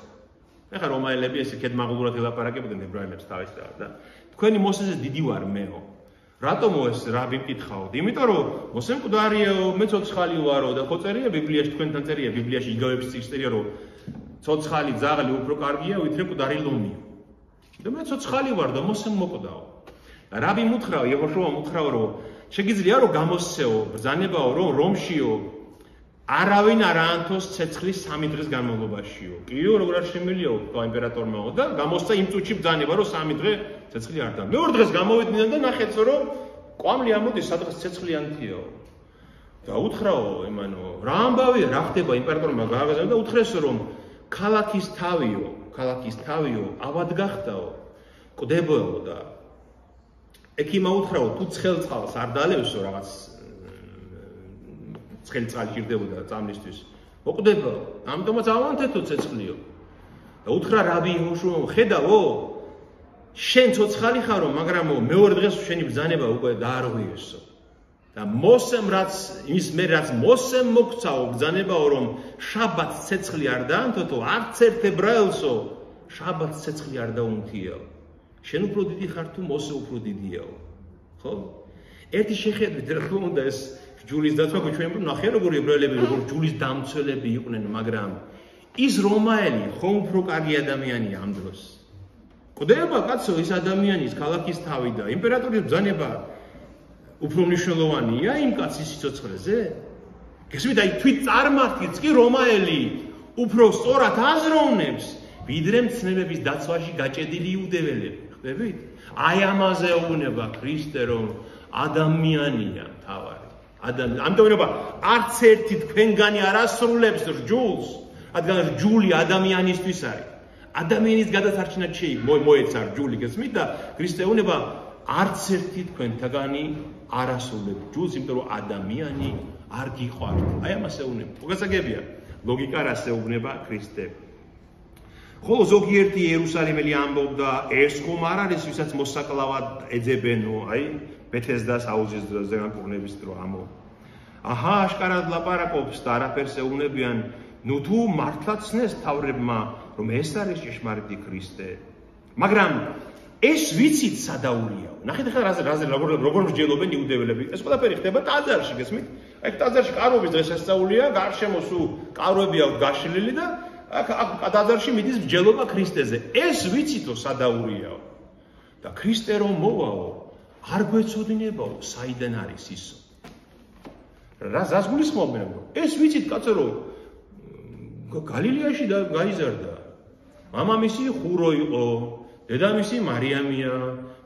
ეხლა რომაელები ესე კეთმაღლურად ელაპარაკებდნენ ებრაელებს თავისთავად და თქვენი მოსეზე დიდი ვარ მეო. რატომო ეს რაბი მკითხაოდ? იმიტომ რომ მოსე მკვდარიო, მე ცოცხალი ვარო და ხო წერია ბიბლიაში თქვენთან წერია ბიბლიაში იგავების წიგნში წერია რომ ცოცხალი ძაღლი უფრო კარგია ვიდრე მკვდარი ლომი. და მე ცოცხალი ვარ და მოსე მოკვდაო. რაბი მუთხრაო, იეჰოშუა მუთხრაო რომ შეგიძლია რომ გამოსცეო ბრძანებაო რომ რომშიო არავინ არ აანთოს ცეცხლის 3 დღის განმავლობაშიო. კიო როგორ არ შემიძლიაო თქვა იმპერატორმაო და გამოსცა იმ წუთში ბრძანება რომ 3 დღე ცეცხლი არ დამ. მეორე დღეს გამოვიდნენ და ნახეთო რომ კვამლი ამოდის სადღაც ცეცხლიანთიაო. და უთხრაო იმანო რა ამბავია რა ხდება იმპერატორმა გააგზავნა და უთხრესო რომ ქალაქის თავიო ავად გახდაო კვდებაო და ექიმა უთხრაო თუ ცხელწყალს არ დალევსო რაღაც ცხელი წყალი ჭირდებოდა წამლისთვის მოკვდებაო ამიტომაც ავანთეთო ცეცხლიო და უთხრა რაბი იეჰოშუა ხედავო შენ ცოცხალი ხარო მაგრამ მეორე დღეს შენი ბრძანება უკვე დაარღვიესო და მოსემ რაც იმის მე რაც მოსემ მოგცაო ბრძანებაო რომ შაბათს ცეცხლი არ დაანთოთო არც ერთ ებრაელსო შაბათს ცეცხლი არ დაუნთიაო შენ უფრო დიდი ხარ თუ მოსე უფრო დიდიაო ხო ერთი შეხედვით რა თქმა უნდა ეს ჯულის დაცვა ჩვენ ნახე როგორ ებრაელები როგორ ჯულის დამცველები იყვნენ მაგრამ ის რომაელი ხომ უფრო კარგი ადამიანია ამ დროს კვდება კაცო ის ადამიანის ქალაქის თავი და იმპერატორის ბრძანება უფრო მნიშვნელოვანია იმ კაცის სიცოცხლეზე გესმით აი თვით წარმართიც კი რომაელი უფრო სწორად აზროვნებს ვიდრე მცნებების დაცვაში გაჭედილი იუდეველები ხდებით აი ამაზე ეუბნება ქრისტე რომ ადამიანია თავარი ამიტომ რომ არც ერთი თქვენგანი არ ასრულებს რჯულს რადგან რჯული ადამიანისთვის არის ადამიანის გადასარჩენად მოეცა რჯული გესმით და ქრისტე ეუბნება არც ერთი თქვენთაგანი არ ასრულებს რჯულს იმიტომ რომ ადამიანი არ გიყვართ აი ამას ეუბნება მოგასაგებია ლოგიკა რას ეუბნება ქრისტე ხოლო ზოგიერთი იერუსალიმელი ამბობდა ეს ხომ არ არის ვისაც მოსაკლავად ეძებენო აი ბეთესდას აუზის დროზე განკურნების დრო ამო აჰა აშკარად ლაპარაკობს და არაფერს ეუბნებიან ნუ თუ მართლაც ცნეს თავრებმა რომ ეს არის ჭეშმარიტი ქრისტე მაგრამ ეს ვიცით სადაურიაო ნახეთ ახლა როგორ მსჯელობენ იუდეველები ეს ყველაფერი ხდება ტაძარში გესმით აი ტაძარში კარვების დღესასწაულია გარშემო სულ კარვები აქვს გაშლილი და აქ ტაძარში მიდის მსჯელობა ქრისტეზე ეს ვიცითო სადაურიაო და ქრისტე რომ მოვაო არ გვეცოდინებაო საიდან არის ისო რას გულისხმობენ ეს ვიცით კაცო რომ გალილეაში გაიზარდა მამამისი ხურო იყო დედამისი მარიამია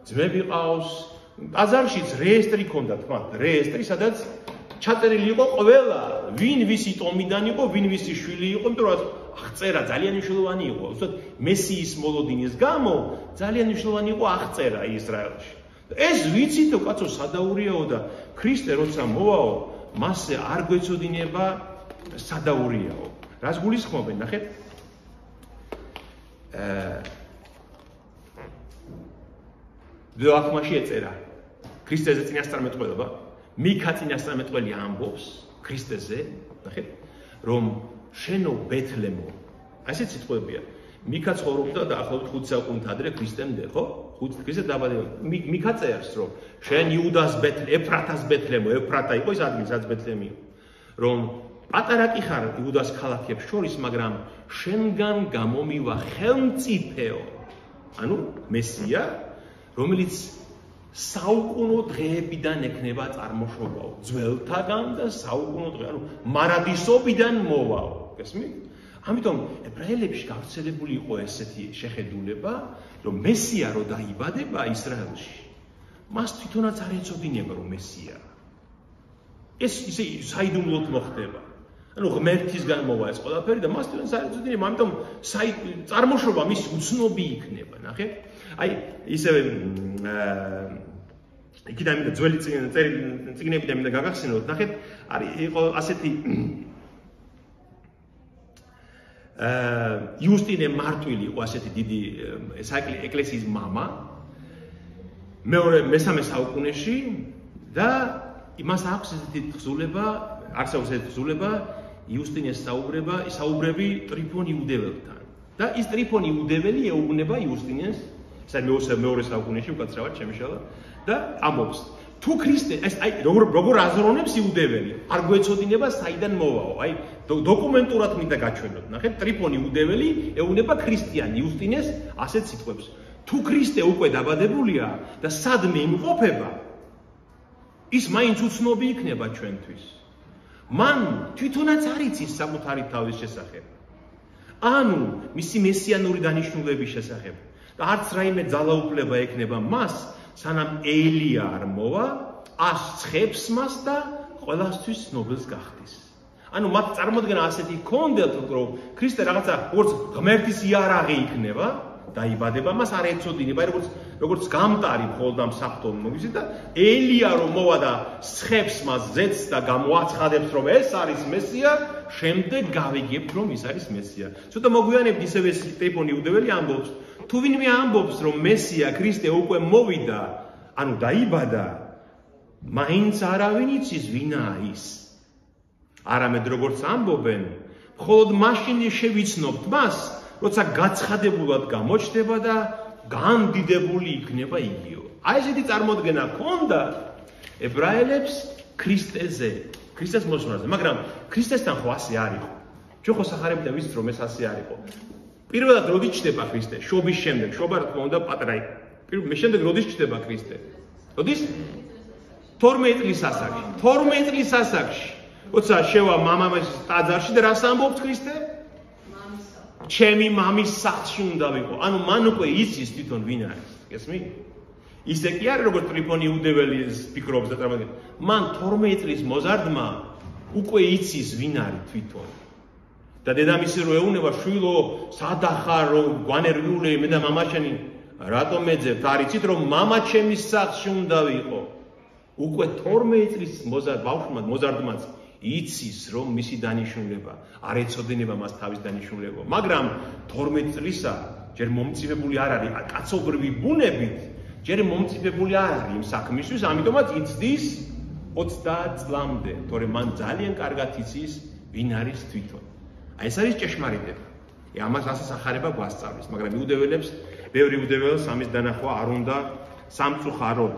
ძმები ყავს ტაძარშიც რეესტრი ჰქონდა თქვა რეესტრი სადაც ჩაწერილი იყო ყველა ვინ ვისი ტომიდან იყო ვინ ვისი შვილი იყო იმიტომ რომ აღწერა ძალიან მნიშვნელოვანი იყო უბრალოდ მესიის მოლოდინის გამო ძალიან მნიშვნელოვანი იყო აღწერა ისრაელში ეს ვიცითო კაცო სადაურიაო და ქრისტე როცა მოვაო მასზე არ გვეცოდინება სადაურიაო რას გულისხმობენ ნახეთ დოახმაში ეწერა ქრისტეზე წინასწარმეტყველება მიქა წინასწარმეტყველი ამბობს ქრისტეზე ნახეთ რომ შენო ბეთლემო ასეთ სიტყვებია მიქა ცხოვრობდა დაახლოებით 5 საუკუნით ადრე ქრისტემდე ხო 5 ქრისტე დაბადება მიქა წერს რომ შენ იუდას ეფრათას ბეთლემო ეფრათა იყო ის ადგილი სადაც ბეთლემი იყო რომ პატარა კი ხარ იუდას ქალაქებს შორის მაგრამ შენგან გამომივა ხელმწიფეო ანუ მესია რომელიც საუკუნო დღეებიდან ექნება წარმოშობაო ძველთაგან და საუკუნო დღე ანუ მარადისობიდან მოვაო გესმით ამიტომ ებრაელებში გავრცელებული იყო ესეთი შეხედულება რომ მესია რო დაიბადება ისრაელში მას თვითონაც არ ეწოდინება რომ მესია ეს ისე საიდუმლოდ მოხდება ანუ ღმერთისგან მოვა ეს ყველაფერი და მას თვითონაც არ ეწოდინება ამიტომ წარმოშობა მის უცნობი იქნება ნახეთ აი ისევე იქიდან მინდა ძველი წიგნებიდან მინდა გაგახსენოთ ნახეთ არის იყო ასეთი იუსტინე მარტვილი იყო ასეთი დიდი ეკლესიის მამა მესამე საუკუნეში და იმას აქვს ესეთი თხზულება, არსებობს ესეთი თხზულება იუსტინეს საუბრები ტრიფონ იუდეველთან. და ის ტრიფონ იუდეველი ეუბნება იუსტინეს, ეს მეორე საუკუნეში უკაცრავად შემიშალა და ამბობს თუ ქრისტე როგორ აზროვნებს იუდეველი, არ გვეცოდინება საიდან მოვაო. აი დოკუმენტურად მინდა გაჩვენოთ. ნახეთ, ტრიფონ იუდეველი ეუბნება ქრისტიან იუსტინეს ასეთ სიტყვებს. თუ ქრისტე უკვე დაბადებულია და სადმე იმყოფება, ის მაინც უცნობი იქნება ჩვენთვის. მან თვითონაც არ იცის საკუთარი თავის შესახებ. ანუ მისი მესიანური დანიშნულების შესახებ. და არც რაიმე ძალაუფლება ექნება მას, სანამ ელია არ მოვა, ასწრებს მას და ყველასთვის ცნობილს გახდის. ანუ მათ წარმოდგენა ასეთი ჰქონდათ, რომ ქრისტე რაღაცა როგორც ღმერთის იარაღი იქნება, დაიბადება, მას არ ეცოდინება, როგორც გამტარი მხოლოდ ამ საფრთხომ მოგიზით და ელია რომ მოვა და სხებს მას ზეთს და გამოაცხადებს, რომ ეს არის მესია, შემდეგ გავიგებთ, რომ ის არის მესია. ცოტა მოგვიანებით ისევე ტრიფონ იუდეველი ამბობს, თუ ვინმე ამბობს, რომ მესია ქრისტე უკვე მოვიდა, ანუ დაიბადა, მაინც არავინ იცის ვინაა ის. არამედ როგორც ამბობენ, მხოლოდ მაშინ შევიცნობთ მას, როცა გაცხადებულად გამოჩნდება და გამდიდებული იქნება იგიო. აი ესეთი წარმოდგენა ჰქონდა ებრაელებს ქრისტეზე, ქრისტეს მოსვლაზე, მაგრამ ქრისტესთან ხო ასე არ იყო. ჩვენ ხო სახარებიდან ვიცით, რომ ეს ასე არ იყო. პირველად როდის ჩნდება ქრისტე? შობის შემდეგ, შობა რა თქმა უნდა პატრა იყო. შემდეგ როდის ჩნდება ქრისტე? როდის? 12 წლის ასაკში. 12 წლის ასაკში. როცა შევა მამამის ტაძარში და რას ამბობს ქრისტე? ჩემი მამის სახლში უნდა ვიყო. ანუ მან უკვე იცის თვითონ ვინ არის. გესმით? ისე კი არის როგორც ტრიფონ იუდეველის ფიქრობს და წარმოდგენს. მან 12 წლის მოზარდმა უკვე იცის ვინ არის თვითონ. და დედამისი რო ეუნება შვილო, სადახარ რომ გვანერვიულე მე და მამაჩემი რატომ ეძებთ? არ იცით რომ მამა ჩემის სახლში უნდა ვიყო. უკვე 12 წლის ბავშვმა მოზარდმაც იცის რომ მისი დანიშნულება არ ეცოდინება მას თავის დანიშნულება, მაგრამ 12 წლისა ჯერ მომწიფებული არ არის კაცობრი위 ბუნებით, ჯერ მომწიფებული არ არის იმ საქმისთვის, ამიტომაც იცდის 30 წლამდე, თორემ მან ძალიან კარგად იცის ვინ არის თვითონ. აი ეს არის ჭეშმარიტება. ამას რასაც ახარება გვასწავლის, მაგრამ იუდეველებს, ბევრი იუდეველს ამის დანახვა არ უნდა სამწუხაროდ.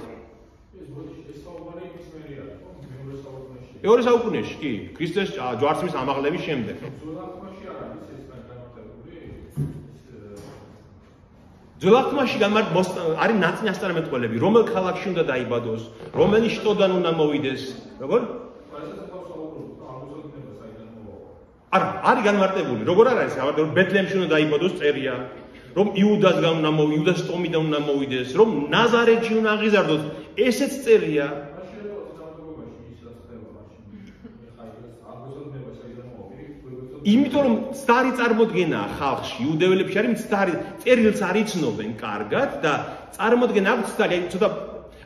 მეორე საუკუნეში, კი, ქრისტეს ჯვარცმის ამაღლების შემდეგ. ძველ აღთქმაში არის ნაწინასწარმეტყველები, რომელ ქალაქში უნდა დაიბადოს, რომელი შტოდან უნდა მოვიდეს, როგორ? არა, არის განმარტებული, როგორ არ არის განმარტებული, ბეთლემში უნდა დაიბადოს წერია, რომ იუდასგან უნდა მოვიდეს, იუდას ტომიდან უნდა მოვიდეს, რომ ნაზარეთში უნდა აღიზარდოს, ესეც წერია. იმიტომ რომ სტარი წარმოდგენაა ხალხში, იუდეველებში არის სტარი, წერილს არ იცნობენ კარგად და წარმოდგენა აქვს სტარი, ცოტა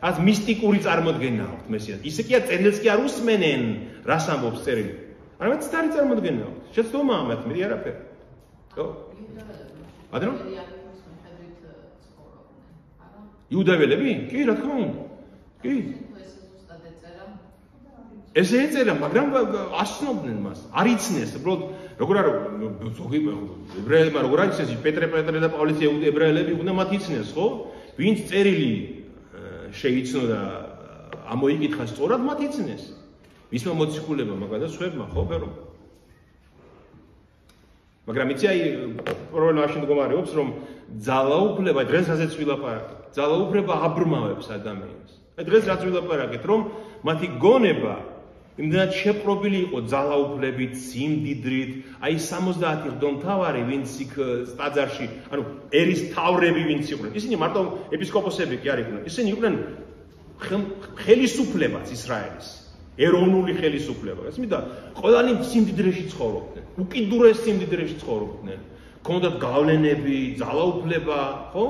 რაც მისტიკური წარმოდგენა აქვს მესიას. ისე კი არა, წერილს კი არ უსმენენ, რას ამბობს წერილი. არამედ სტარი წარმოდგენა აქვს. შეცდომაა მათ, მეტი არაფერი. ხო? ადრე? იუდეველები? კი, რა თქმა უნდა. კი. ესე ეწერა, მაგრამ ასწნობდნენ მას. არ იცნეს, უბრალოდ როგორ არა ზოგი ებრაელებმა როგორ არის ეს პეტრე და პავლეს ებრაელები უნდა მათ იცნეს, ხო? ვინც წერილი შეიცნო და ამოიკითხა სწორად, მათ იცნეს. მისმა მოციქულებმა, მაგრამ და სხვებმა, ხო, ბერო. მაგრამ იცი აი პრობლემა მაშინ მდგომარეობს, რომ ძალაუფლება დღეს ასეც ვილაპარაკეთ. ძალაუფლება აბრმავებს ადამიანს. აი დღეს რაც ვილაპარაკეთ, რომ მათი გონება იმდენად შეპყრობილი იყო ძალაუფლებით, სიმდიდრით, აი 70 ღმრთმთავარი, ვინც იქ ტაძარში, ანუ ერის თავრები ვინც იყვნენ. ისინი მარტო ეპისკოპოსები კი არ იყვნენ. ისინი იყვნენ ხელისუფლებაც ისრაელის, ეროვნული ხელისუფლება. ესმით და ყველანი სიმდიდრეში ცხოვრობდნენ. უკიდურეს სიმდიდრეში ცხოვრობდნენ. ჰქონდათ გავლენები, ძალაუფლება, ხო?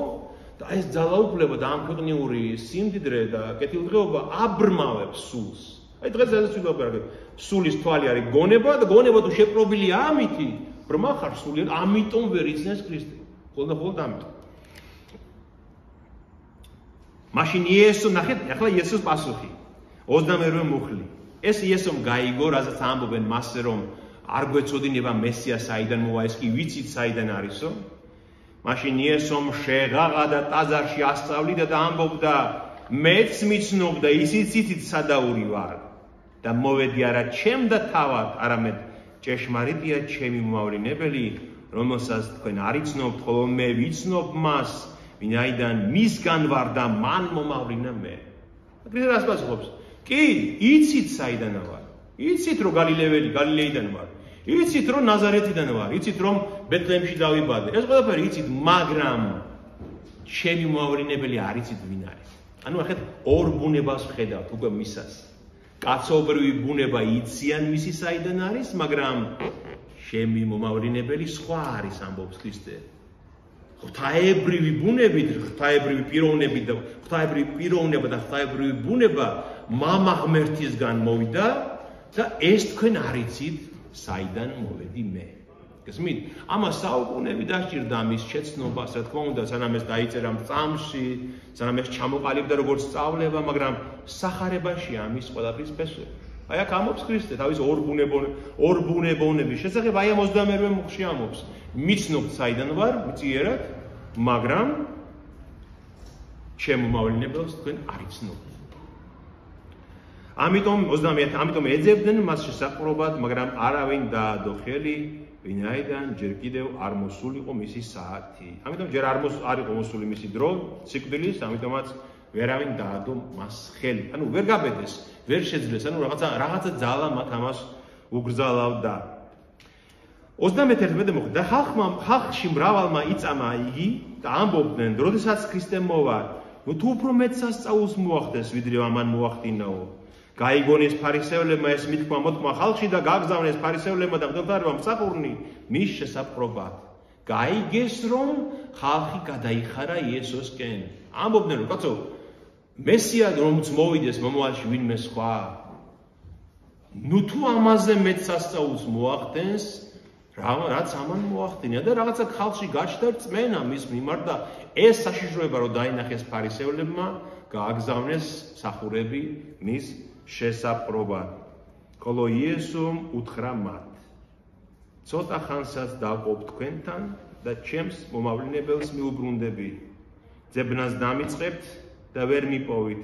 და ეს ძალაუფლება და ამქვეყნიური სიმდიდრე და კეთილდღეობა აბრმავებს სულს. აი დღეს ეს ვიგვაპარაკეთ. სულის თვალი არის გონება და გონება თუ შეპყრობილია ამითი, ბრმა ხარ სულიერ, ამიტომ ვერ იცნეს ქრისტე. მხოლოდ ამიტომ. მაშინ იესო ნახეთ, ახლა იესოს პასუხი. 28 მუხლი. ეს იესომ გაიგო, რასაც ამბობენ მასზე, რომ არ გვეწოდინება მესია საიდან მოვა, ეს კი ვიცით საიდან არისო. მაშინ იესომ შეღაღა და ტაძარში ასწავლიდა და ამბობდა, მეც მიცნობდა, ისიც იცით სადაური ვარ. და მოვედი არა ჩემ და თავად, არამედ ჭეშმარიტია ჩემი მომავლინებელი, რომელსაც თქვენ არ იცნობთ, ხოლო მე ვიცნობ მას, ვინაიდან მისგან ვარ და მან მომავლინა მე. ქრისტე რას პასუხობს? კი, იცით საიდან ვარ. იცით რომ გალილეიდან ვარ. იცით რომ ნაზარეთიდან ვარ. იცით რომ ბეთლემში დავიბადე. ეს ყველაფერი იცით, მაგრამ ჩემი მომავლინებელი არ იცით ვინ არის. ანუ ახეთ ორ ბუნებას ვხედავთ უკვე მისას. კაცობრივი ბუნება იციან მისი საიდან არის, მაგრამ ჩემი მომავლინებელი სხვა არის ამბობს ქრისტე. ღვთაებრივი ბუნებით, ღვთაებრივი პიროვნება და ღვთაებრივი ბუნება მამა ღმერთისგან მოვიდა და ეს თქვენ არ იცით საიდან მოვედი მე. გესმით? ამას საუკუნეები დასჭირდა მის შეცნობას, რა თქმა უნდა, სანამ ეს დაიწერა მწამში, სანამ ეს ჩამოყალიბდა როგორც სწავლება, მაგრამ სახარებაში ამის ყველაფრის ფესვები. აი აქ ამბობს ქრისტე თავის ორ ბუნებოვნების შესახებ, აი ამ 28 მუხლში ამბობს. მიცნობთ საიდან ვარ, მწიერად, მაგრამ ჩემ მომავლინებელს თქვენ არ იცნობთ. ამიტომ ეძებდნენ მას შესაყრობად, მაგრამ არავინ დაადო ხელი, ვინაიდან ჯერ კიდევ არ მოსულიყო მისი საათი. ამიტომ ჯერ არ იყო მოსული მისი დრო, სიკვდილის, ამიტომაც ვერავინ დაადო მას ხელი. ანუ ვერ გაბედეს, ვერ შეძლეს, ანუ რაღაცა ძალა მათ ამას უგრძალავდა. 31 მოხდა და ხალხში მრავალმა იწამა იგი და ამბობდნენ, როდესაც ქრისტე მოვა, თუ უფრო მეტ სასწაულს მოახდეს, ვიდრე ამან მოახდინაო. გაიგონეს ფარისევლებმა ეს მოთქმა ხალხში და გაგზავნეს ფარისევლებმა და მდედარებმა მსახურნი მის შესაყრობად. გაიგეს, რომ ხალხი გადაიხარა იესოსკენ. ამბობდნენ, რომ კაცო, მესია რომც მოვიდეს მომავალში ვინმე სხვა. ნუ თუ ამაზე მეტ სასწაულს მოახდენს, რაც ამან მოახდინა და რაღაცა ხალხში გაჩნდა რწმენა მის მიმართ და ეს საშიშროება რომ დაინახეს ფარისევლებმა, გააგზავნეს მსახურები მის შესაყრობად. ხოლო იესომ უთხრა მათ, ცოტა ხანსაც დავყოფ თქვენთან და ჩემს მომავლინებელს მიუბრუნდები. ძებნას დამიწყებთ და ვერ მიპოვით,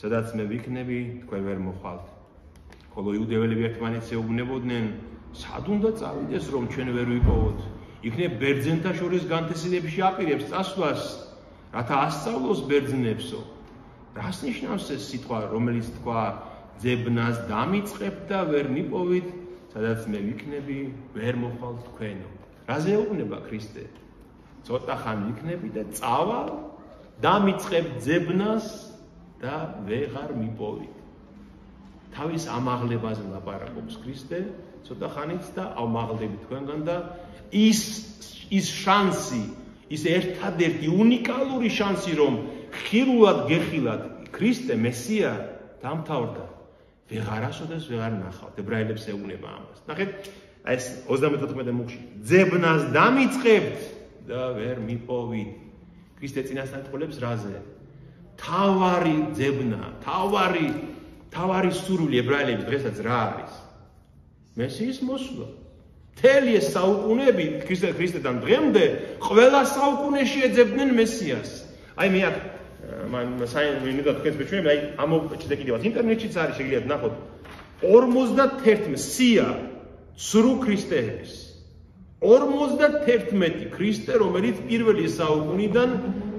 სადაც მე ვიქნები, თქვენ ვერ მოხვალთ. ხოლო იუდეველები ერთმანეთს ეუბნებოდნენ, სად უნდა წავიდეს, რომ ჩვენ ვერ ვიპოვოთ? იქნებ ბერძენთა შორის განთესილებში აპირებს წასვლას, რათა ასწავლოს ბერძნებსო. რას ნიშნავს ეს სიტყვა, რომელიც თქვა, ძებნას დამიწყებთ და ვერ მიპოვით, სადაც მე ვიქნები, ვერ მოხვალ თქვენო. რაზე ეუბნება ქრისტე? ცოტა ხანი ვიქნები და წავალ, დამიწყებ ძებნას და ვეღარ მიპოვით. თავის ამაღლებაზე ლაპარაკობს ქრისტე, ცოტა ხანით და ავმაღლდები თქვენგან და ის შანსი, ის ერთადერთი უნიკალური შანსი, რომ ხილულად გეხილად ქრისტე მესია დამთავრდა. ვეღარასოდეს ვეღარ ნახავთ. ებრაელებს ეუბნება ამას. ნახეთ, ეს 34 მუხლში. ძებნას დამიწყებთ და ვერ მიპოვით. ქრისტე წინასწარ ეთყოლებს რაზე? თავარი ძებნა, თავარი სურვილი ებრაელების დღესაც რა არის? მესიის მოსვლა. მთელი ეს საუკუნეები ქრისტედან დღემდე ყველა საუკუნეში ეძებდნენ მესიას. აი მე აქ მინდა თქვენს მეჩვენებთ, აი ამოჭრე კიდევაც ინტერნეტშიც არის, შეგიძლიათ ნახოთ. 51 სია ცრუ ქრისტეების. 51 ქრისტე, რომელიც პირველი საუკუნიდან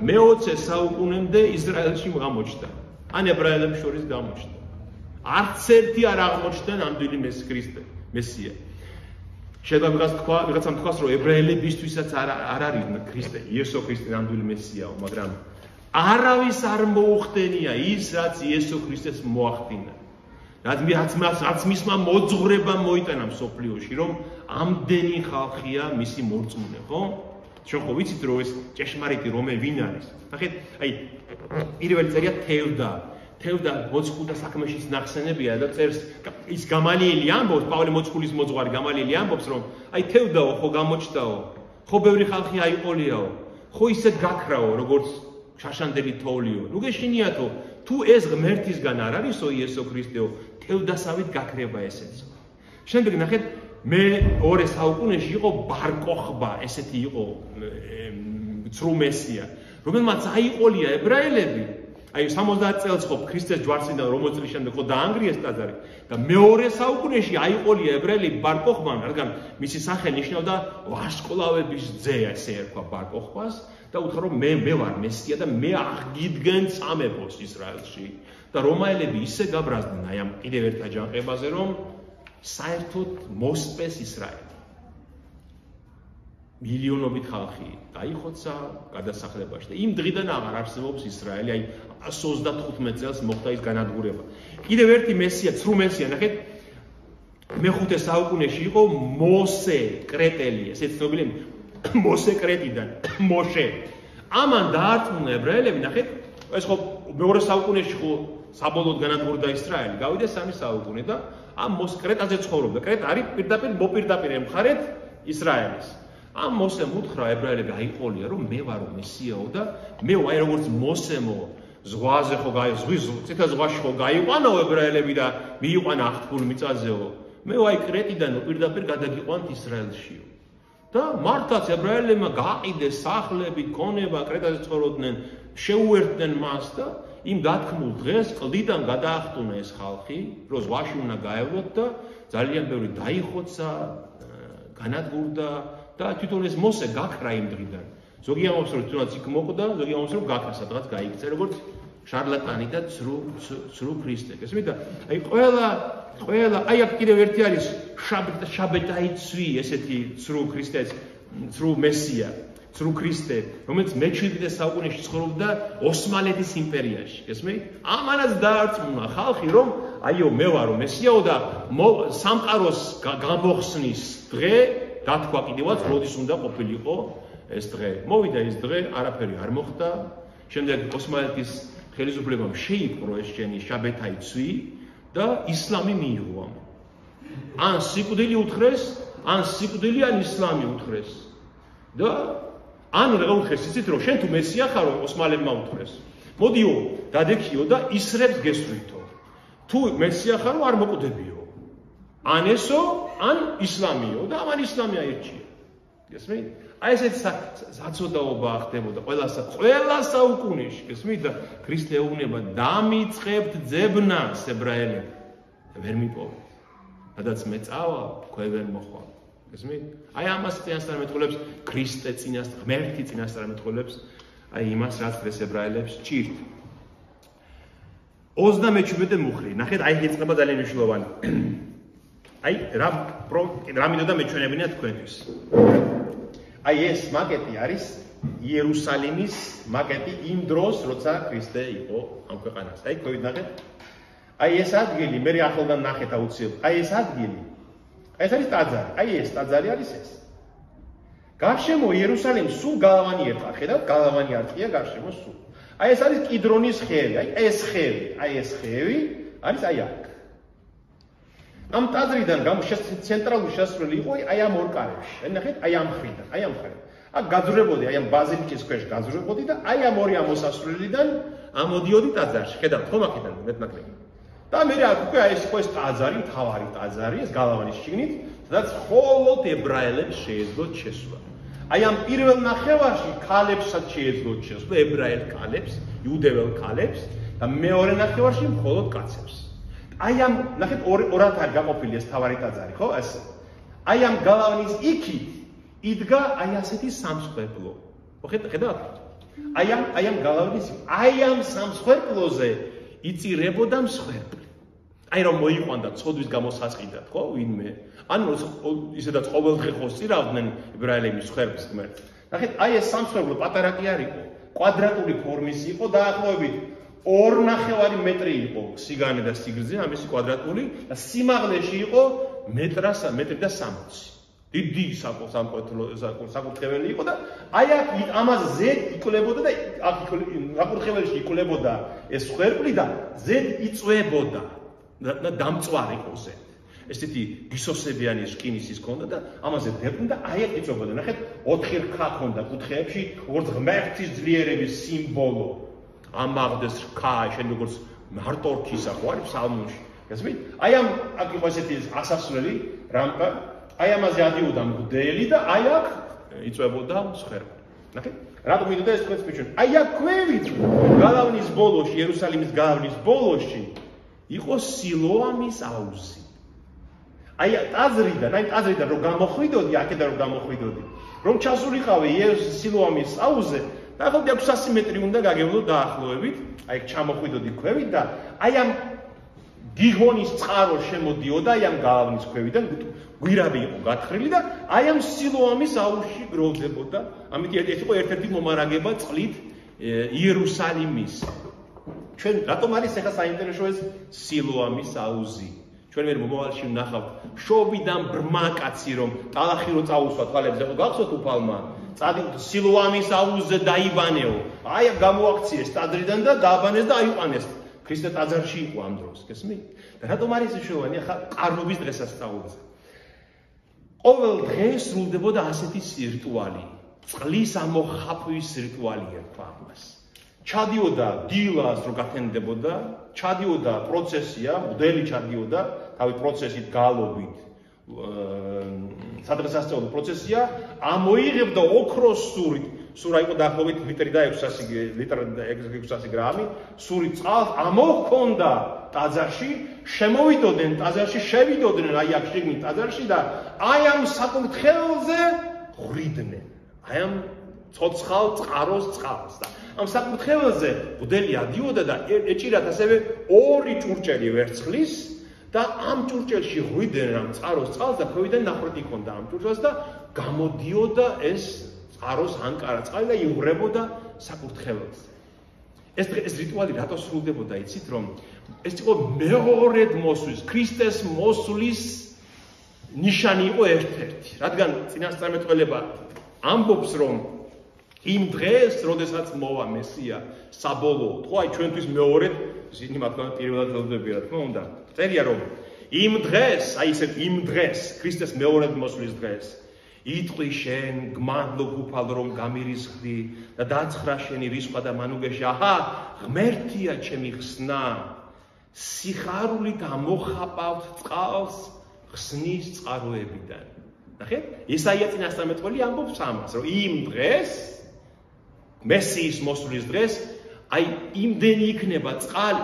მე-20 საუკუნემდე ისრაელში გამოჩნდა. ან ებრაელებს შორის გამოჩნდა. არც ერთი არ აღმოჩნდა ნამდვილი მესია. შეიძლება ვიღაცამ თქვას, რომ ებრაელებისთვისაც არ არის ქრისტე, იესო ქრისტე ნამდვილი მესიაო, მაგრამ არავის არ მოუხდენია ის, რაც იესო ქრისტეს მოახდინა. რაც მისმა მოძღვრებამ მოიტანა მსოფლიოში, რომ ამდენი ხალხია მისი მორწმუნე, ხო? ჩვენ ხო ვიცით, რომ ეს ჭეშმარიტი რომე ვინ არის? ნახეთ, აი პირველი წერია თევდა. თევდა მოწყულთა საქმეშიც ნახსენებია და წერს ის გამალიელი ამბობს, პავლე მოწყულის მოძღვარი გამალიელი ამბობს, რომ აი თევდაო, ხო გამოჩდაო, ხო ბევრი ხალხი აიყოლიაო, ხო ისე გაქრაო, როგორც შაშანდელი თოვლიო. ნუ გეშინიათო, თუ ეს ღმერთისგან არ არისო იესო ქრისტეო, თევდასავით გაქრება ესეც. შემდეგ ნახეთ, მე-2 საუკუნეში იყო ბარ-კოხბა, ესეთი იყო ცრუ მესია, რომელმაც აიყოლია ებრაელები. აი 70 წელს ხო ქრისტეს ჯვარციდან 40 წლის შემდეგ ხო დაანგრიეს ტაძარი და მე-2 საუკუნეში აიყოლია ებრაელები ბარ-კოხბან, რადგან მისი სახე ნიშნავდა ვარსკვლავების ძე, ესე ერქვა ბარ-კოხბას და უთხრა რომ მე ვარ მესია და მე აღგიდგენ სამეფოს ისრაელში და რომაელები ისე გაბრაზდნენ აი ამ კიდევ ერთ აჯანყებაზე რომ საერთოდ მოსპეს ისრაელი. მილიონობით ხალხი დაიხოცა გადასახლებაში და იმ დღიდან აღარ არსებობს ისრაელი, აი 135 წელს მოხდა ის განადგურება. კიდევ ერთი მესია, ცრუ მესია, ნახეთ, მე-5 საუკუნეში იყო მოსე კრეტელი, ესე ცნობილი მოსე კრეტიდან, მოშე. ამან დაარწმუნა ებრაელები, ნახეთ, ეს ხო მე-2 საუკუნეში ხო საბოლოოდ განადგურდა ისრაელი, გავიდა 3 საუკუნე და ამ მოსე კრეტაზე ცხოვრობდა. კრეტა არის პირდაპირ მოპირდაპირ ემხარეთ ისრაელის. ამ მოსემ უთხრა ებრაელები აიყოლია რომ მე ვარო მესიაო და მე აი როგორც მოსემო ზღვაზე ხო წითელ ზღვაში ხო გაიყვანაო ებრაელები და მიიყვანა აღთქმულ მიწაზეო მე აი კრეტიდან პირდაპირ გადაგიყვანთ ისრაელშიო და მართლაც ებრაელებმა გააყიდეს სახლები, ქონება, კრეტაზე ცხოვრობდნენ, შეუერთდნენ მას და იმ დათქმულ დღეს კლდიდან გადაახტუნა ეს ხალხი, რომ ზღვაში უნდა გაევლოთ და ძალიან ბევრი დაიხოცა, განადგურდა და თვითონ ეს მოსე გაქრა იმ დღიდან. ზოგი ამბობს რომ თუნდაც იქ მოკვდა, ზოგი ამბობს რომ გაქრა სადღაც გაიქცა, როგორც შარლატანი და ცრუ ქრისტე. ესმით და აი ყველა აი აქ კიდევ ერთი არის შაბეტაიცვი, ესეთი ცრუ ქრისტეს, ცრუ მესია, ცრუ ქრისტე, რომელიც მე-7 საუკუნეში ცხოვრობდა ოსმალეთის იმპერიაში. ესმით? ამანაც დაარწმუნა ხალხი რომ აიო მე ვარო მესიაო და სამყაროს გამოხსნის დღე დათქვა კიდევაც როდის უნდა ყოფილიყო ეს დღე. მოვიდა ეს დღე, არაფერი არ მოხდა. შემდეგ ოსმალეთის ხელისუფლებამ შეიპყრო ეს შენი შაბეთაიცვი და ისლამი მიიღო ამ. ან სიკვდილი უთხრეს, ან სიკვდილი ან ისლამი უთხრეს. და ან რა უთხრეს იცით რომ შენ თუ მესია ხარო ოსმალებმა უთხრეს. მოდიო, დადექიო და ისრებს გესვრითო. თუ მესია ხარო არ მოკვდებიო. ან ესო, ან ისლამიო და ამან ისლამი აირჩია. გესმით? აი ესეთი საწოდაობა ხდებოდა ყველა საუკუნეში, გესმით? და ქრისტე ეუბნება დამიწყებთ ძებნას ებრაელები. ვერ მიპოვეთ. სადაც მე წავა, თქვენ ვერ მოხვალ. გესმით? აი ამას წინასწარ მეტყოლებს ქრისტე წინასწარ, ღმერთი წინასწარ მეტყოლებს აი იმას რაც დღეს ებრაელებს ჭირთ. 37 მუხლი. ნახეთ, აი ეწყება ძალიან მნიშვნელოვანი. აი რა მინდოდა მეჩვენებინა თქვენთვის. აი ეს მაკეტი არის იერუსალიმის მაკეტი იმ დროს, როცა ქრისტე იყო ამ ქვეყანას. აი თქვენ ნახეთ. აი ეს ადგილი, მე ახლიდან ნახეთ აუცილებლად. აი ეს ადგილი. აი ეს არის ტაძარი. აი ეს ტაძარი არის ეს. გარშემო იერუსალიმს სულ გალავანი ერტყა. ხედავთ, გალავანი არწია გარშემო სულ. აი ეს არის კიდრონის ხევი. აი ეს ხევი არის აი აქ. ამ ტაძრიდან ცენტრალური შესასვლელი იყო აი ამ ორ კარებში. აი ნახეთ, აი ამ მხრიდან, აი ამ მხრიდან. აქ გაძვრებოდი, აი ამ ბაზილიკის ქვეშ გაძვრებოდი და აი ამ ორი ამოსასვლელიდან ამოდიოდი ტაძარში. ხედავთ, ხომ აქედან მეტნაკლები. და მე აქ უკვე აი ეს იყო ეს ტაძარი, მთავარი ტაძარი, ეს გალავანის შიგნით, სადაც მხოლოდ ებრაელებს შეეძლოთ შესვლა. აი ამ პირველ ნახევარში ქალებსაც შეეძლოთ შესვლა, ებრაელ ქალებს, იუდეველ ქალებს და მეორე ნახევარში მხოლოდ კაცებს. აი ამ ნახეთ ორად არის გაყოფილი ეს თავარი ტაძარი, ხო? ასე. აი ამ გალავნის იქით იდგა აი ასეთი სამსხვერპლო. ხედავთ? აი ამ გალავნის, აი ამ სამსხვერპლოზე იწირებოდა მსხვერპლი. აი რომ მოიყვანდა ცოდვის გამოსაწყიდად, ხო? ვინმე. ანუ ისედაც ყოველდღე ხო სწირავდნენ ებრაელები მსხვერპლს ღმერთს. ნახეთ, აი ეს სამსხვერპლო პატარა კი არ იყო, კვადრატული ფორმის იყო დაახლოებით 2.5 მეტრი იყო სიგანე და სიგრძე, ამისი კვადრატული და სიმაღლეში იყო მეტრი და 60. დიდი საკურთხეველი იყო და აი აქ ამას ზედ იკლებოდა და აქ საკურთხეველში იკლებოდა ეს ხვერპლი და ზედ იწვებოდა და დამწვარი იყო ზედ. ესეთი გისოსებიანი რკინის ის ქონდა და ამაზე დებდნენ და აი აქ იწვებოდა. ნახეთ, 4 რქა ქონდა კუთხეებში, როგორც ღმერთის ძლიერების სიმბოლო. ამაღლდეს რქა, შენ როგორც მარტო რქისა ხო არის ფსალმუნში. გასმით? აი ამ აქ იყო ესეთი ასასვლელი რამპა. აი ამაზე ადიოდა მღვდელი და აი აქ იწვებოდა მსხვერპლი. ნახეთ? რატომ იდოდა ეს თქვენს მიჩვენ? აი აქ ქვევით გალავნის ბოლოში, იერუსალიმის გალავნის ბოლოში იყო სილოამის აუზი. აი ტაძრიდან რომ გამოხვიდოდი, აქედან რომ გამოხვიდოდი, რომ ჩასულიყავი სილოამის აუზზე, დაახლოებით 600 მეტრი უნდა გაგევლო დაახლოებით, აი ჩამოხვიდოდი ქვევით და აი ამ გიჰონის წყარო შემოდიოდა აი ამ გალავნის ქვევიდან, გვირაბი იყო გათხრილი და აი ამ სილოამის აუზში გროვდებოდა. ამიტომ ეს იყო ერთ-ერთი მომარაგება წყლით იერუსალიმის. ჩვენ რატომ არის ახლა საინტერესო ეს სილოამის აუზი? ჩვენ ვერ მომავალში ვნახავთ შობიდან ბრმა კაცი რომ ტალახი რო წაუსვა თვალებზე ხო გახსოვთ უფალმა წადით სილოამის აუზზე დაიბანეო აი გამოაქციეს ტაძრიდან და დააბანეს და აიყვანეს ქრისტე ტაძარში იყო ამ დროს გესმით და რატომ არის ეს შოვანი ახლა ყარნობის დღესაც სწავლობთ ყოველ დღეს სრულდებოდა ასეთი რიტუალი წყლის ამოხაფვის რიტუალი ერქვა ამას ჩადიოდა დილას რო გათენდებოდა ჩადიოდა პროცესია მღვდელი ჩადიოდა თავი პროცესით გალობით სადღესასწაულო პროცესია ამოიღებდა ოქროს სურით სურა იყო დაახლოებით ლიტრი და 600 გრამი სურით წყალს ამოჰქონდა ტაძარში შემოვიდოდნენ ტაძარში შევიდოდნენ აი აქ შიგნით ტაძარში და აი ამ საკურთხეველზე ღვრიდნენ აი ამ ცოცხალ წყაროს წყალს და ამ საკურთხეველზე მღვდელი ადიოდა და ეჭირათ ასევე 2 ჭურჭელი ვერცხლის და ამ ჭურჭელში ღვიდნენ ამ წყაროს წყალს და ქვევიდან ნახრეთი ჰქონდა ამ ჭურჭელს და გამოდიოდა ეს წყაროს ანკარა წყალი და იღვრებოდა საკურთხეველს. ეს რიტუალი რატო სრულდებოდა იცით რომ ეს იყო მეორედ მოსვლის ქრისტეს მოსვლის ნიშანი იყო ერთ-ერთი რადგან წინასწარმეტყველება ამბობს რომ იმ დღეს როდესაც მოვა მესია საბოლოოდ ხო აი ჩვენთვის მეორედ ისინი მათგან პირველად ველოდებია რა თქმა უნდა წერია რომ იმ დღეს აი ესე იმ დღეს ქრისტეს მეორედ მოსვლის დღეს იტყვი შენ გმადლობ უფალო რომ გამირისხდი და დაცხრა შენი რისხვა და მანუგეში აჰა ღმერთია ჩემი ხსნა სიხარულით ამოხაპავთ წყალს ხსნის წყაროებიდან ნახეთ ესაია წინასწარმეტყველი ამბობს ამას რომ იმ დღეს მესიის მოსვლის დღეს აი იმდენი იქნება წყალი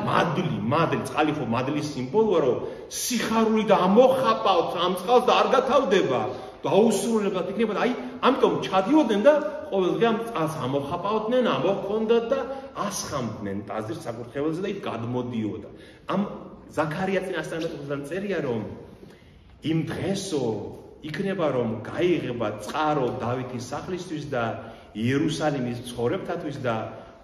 მადლი წყალი ხო მადლის სიმბოლოა რომ სიხარული და ამოხაპავთ ამ წყალს და არ გათავდება დაუსრულებლად იქნება და აი ამიტომ ჩადიოდნენ და ყოველდღე ამ წყალს ამოხაპავდნენ ამოჰქონდათ და ასხამდნენ ტაძრის საკურთხეველზე და იქ გადმოდიოდა ამ ზაქარია წინასწარმეტყველთან წერია რომ იმ დღესო იქნება რომ გაიღება წყარო დავითის სახლისთვის და იერუსალიმის მცხოვრებთათვის და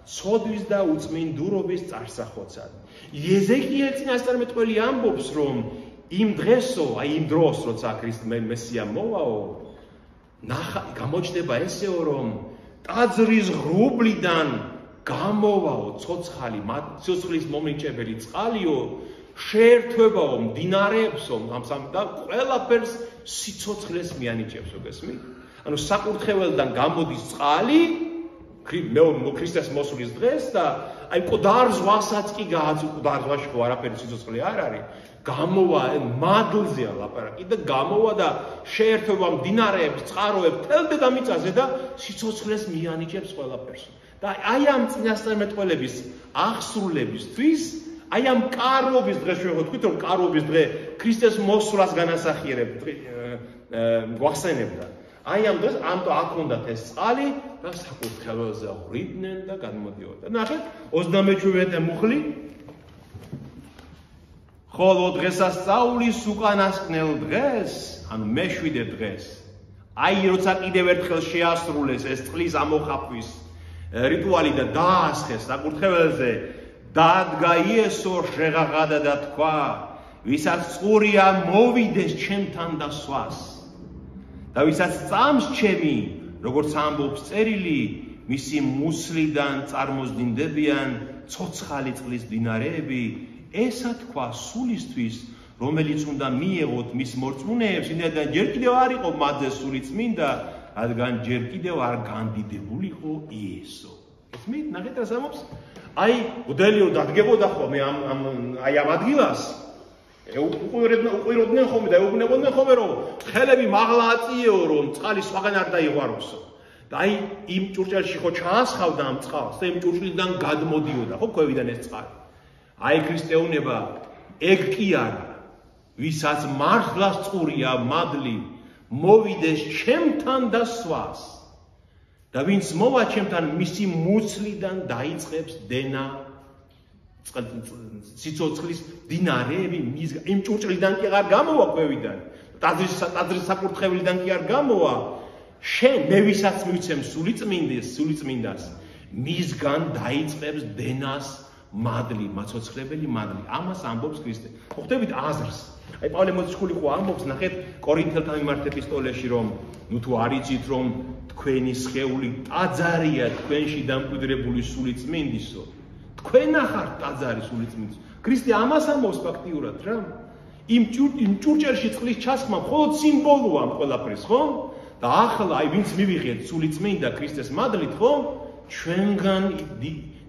ცოდვის და უწმინდურობის წარსახოცად. ეზეკიელ წინასწარმეტყველი ამბობს რომ იმ დღესო, აი იმ დროს როცა ქრისტე მესია მოვაო, გამოჩნდება ესეო რომ ტაძრის ღრუბლიდან გამოვაო ცოცხალი, სიცოცხლის მომრიჭებელი წყალიო, შეერთვებაო მდინარეებსო, და ყველაფერს სიცოცხლეს მიანიჭებსო, გესმით? ანუ საკურთხეველიდან გამოდის წყალი ქრისტეს მოსვლის დღეს და აი ყდარზვასაც კი გააწუყ დარზვაში ხო არაფერი სიცოცხლე არ არის გამოვა მადლზეა ლაპარაკი და გამოვა და შეერთება მდინარეებს წყაროებს თელ დედამიწაზე და სიცოცხლეს მიანიჭებს ყველაფერს და აი ამ წინასწარმეტყველების აღსრულებისთვის აი ამ კარობის დღეს შევხვდით რომ კარობის დღე ქრისტეს მოსვლას განასახიერებთ გვახსენებდა აი ამ დროს ამიტომ აქ უნდათ ეს წყალი და საკურთხეველზე ღვრიდნენ და გადმოდიოდა. ნახეთ 27-ე მუხლი ხოლო დღესასწაულის უკანასკნელ დღეს, ანუ მე-7 დღეს, აი როცა კიდევ ერთხელ შეასრულეს ეს წყლის ამოხაფვის რიტუალი და დაასხეს საკურთხეველზე, დადგა იესო შეღაღადა და თქვა, ვისაც წყურია მოვიდეს ჩემთან და სვას. და ვისაც წამს ჩემი, როგორც ამბობს წერილი, მისი მუცლიდან წარმოზდინდებიან ცოცხალი წყლის დინარეები, ესა თქვა სულისთვის, რომელიც უნდა მიეღოთ მის მორწმუნეებს, იმდენად ჯერ კიდევ არ იყო მათზე სული წმინდა, რადგან ჯერ კიდევ არ განდიდებულიყო იესო. ესმით, ნახეთ რას ამბობს? აი, უდელიო დადგებოდა ხოლმე ამ ადგილას. უყურებდნენ ხოლმე და ეუბნებოდნენ ხოლმე, რომ ხელები მაღლა აწიეო, რომ წყალი სხვაგან არ დაიღვაროსო. და აი, იმ ჭურჭელში ხო ჩაასხავდა ამ წყალს და იმ ჭურჭლიდან გადმოდიოდა, ხო, ქვევიდან ეს წყალი. აი, ქრისტეუნება ეგ კი არა, ვისაც მართლაც წყურია მადლი, მოვიდეს ჩემთან და სხვას. და ვინც მოვა ჩემთან, მისი მუცლიდან დაიწყებს დენა სიცოცხლის დინარეები იმ ჭურჭლიდან კი არ გამოვა ქვევიდან, ტაძრის საკურთხევლიდან კი არ გამოვა. შენ მე ვისაც მივცემ სულიწმინდას, მისგან დაიწყებს დენას მადლი, მაცოცხლებელი მადლი. ამას ამბობს ქრისტე. ხვდებით აზრს. აი პავლე მოციქული ხო ამბობს, ნახეთ კორინთელთან მიმართ ეპისტოლეში, რომ ნუ თუ არ იცით, რომ თქვენი სხეული ტაძარია თქვენში დამკვიდრებული სულიწმინდისო. თქვენ ახართ ტაძარი სულიწმინდის. ქრისტე ამას ამბობს ფაქტიურად რა. იმ ჭურჭელში წყლის ჩასხმა მხოლოდ სიმბოლოა ამ ყველაფრის, ხო? და ახლა აი ვინც მივიღეთ სულიწმინდა ქრისტეს მადლით, ხო? ჩვენგან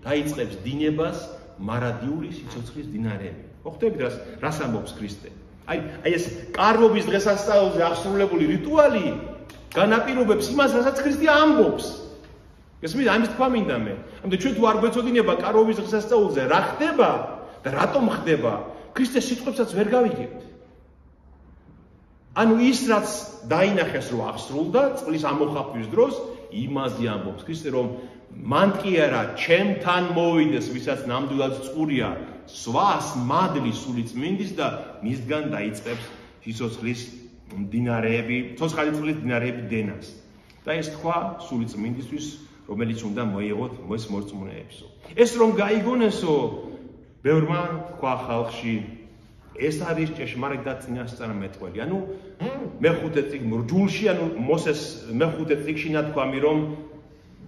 დაიწყებს დინებას მარადიული სიცოცხლის დინარეები. ხო ხვდებით რას ამბობს ქრისტე? აი ეს კარვობის დღესასწაულზე აღსრულებული რიტუალი განაპირობებს იმას, რასაც ქრისტე ამბობს. გესმით, ამის თქვა მინდა მე. ამიტომ ჩვენ თუ არ გვეცოდინება კარვობის დღესასწაულზე რა ხდება და რატომ ხდება, ქრისტეს სიტყვებსაც ვერ გავიგებთ. ანუ ის რაც დაინახეს რომ აღსრულდა წყლის ამოხაფვის დროს, იმაზე ამბობს ქრისტე, რომ მან კი არა ჩემთან მოვიდეს, ვისაც ნამდვილად წყურია, სხვას მადლი სულიწმინდის და მისგან დაიწყებს სიცოცხლის დინარეები, ცოცხალი წყლის დინარეები დენას. და ეს თქვა სულიწმინდისთვის, რომელიც უნდა მოეღოთ მის მორწმუნეებსო. ეს რომ გაიგონესო, ბევრმა თქვა ხალხში, ეს არის ჭეშმარიტ და წინასწარმეტყველი. ანუ მეხუთე წიგნ რჯულში, ანუ მოსეს მეხუთე წიგნში ნათქვამი, რომ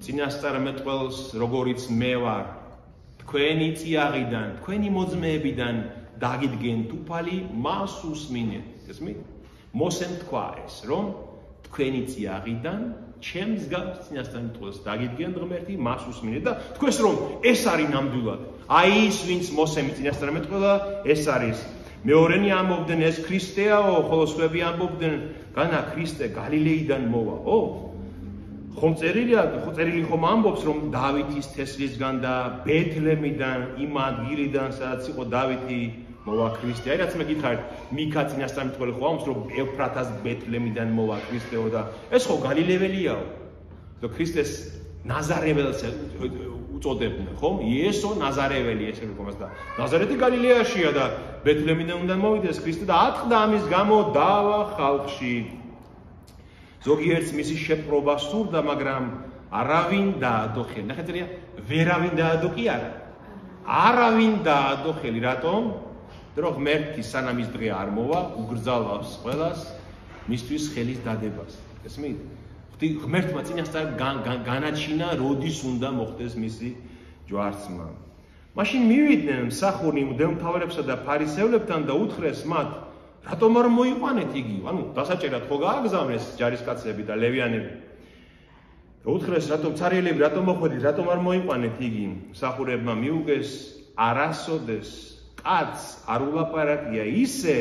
წინასწარმეტყველს, როგორიც მე ვარ, თქვენი წიაღიდან, თქვენი მოძმეებიდან დაგიდგენ თუფალი, მას უსმინეთ. გესმით? მოსემ თქვა ეს, რომ თქვენი წიაღიდან ჩემს გავს წინასწარმეტყველს დაგიდგენ ღმერთი, მას უსმინეთ და თქვენს რომ ეს არის ნამდვილად. აი ის, ვინც მოსემი წინასწარმეტყველა, ეს არის. მეორენი ამბობდნენ ეს ქრისტეაო, ხოლო სხვები ამბობდნენ, განა ქრისტე გალილეიდან მოვაო. ხომ წერილი ხომ ამბობს, რომ დავითის თესლისგან და ბეთლემიდან, იმ ადგილიდან, სადაც იყო დავითი, მოვა ქრისტე. აი რაც მე გითხარით, მიქა წინასწარმეტყველი ხო ამბობს, რომ ეფრათას ბეთლემიდან მოვა ქრისტეო და ეს ხო გალილეველიაო. და ქრისტეს ნაზარეველს უწოდებდნენ, ხომ? იესო ნაზარეველი ესე რეკომას და ნაზარეთი გალილეაშია და ბეთლემიდან უნდა მოვიდეს ქრისტე და ატყდა ამის გამო დავა ხალხში. ზოგიერთს მისი შეპყრობა სურდა, მაგრამ არავინ დაადო ხელი. ნახეთ რია, ვერავინ დაადო კი არა. არავინ დაადო ხელი, რატომ? რომ ღმერთი სანამ ის დღე არ მოვა, უგრძალავს ყველას მისთვის ხელის დადებას. გესმით? ღმერთმა წინასწარ განაჩინა, როდის უნდა მოხდეს მისი ჯვარცმა. მაშინ მივიდნენ მსახური მღვდელმთავრებსა და ფარისევლებთან და უთხრეს მათ, რატომ არ მოიყვანეთ იგი? ანუ დასაჭერად ხო გააგზავნეს ჯარისკაცები და ლევიანები. და უთხრეს, რატომ ცარიელები, რატომ მოხვედით, რატომ არ მოიყვანეთ იგი? მსახურებმა მიუგეს, არასოდეს კაცს არ ულაპარაკია ისე,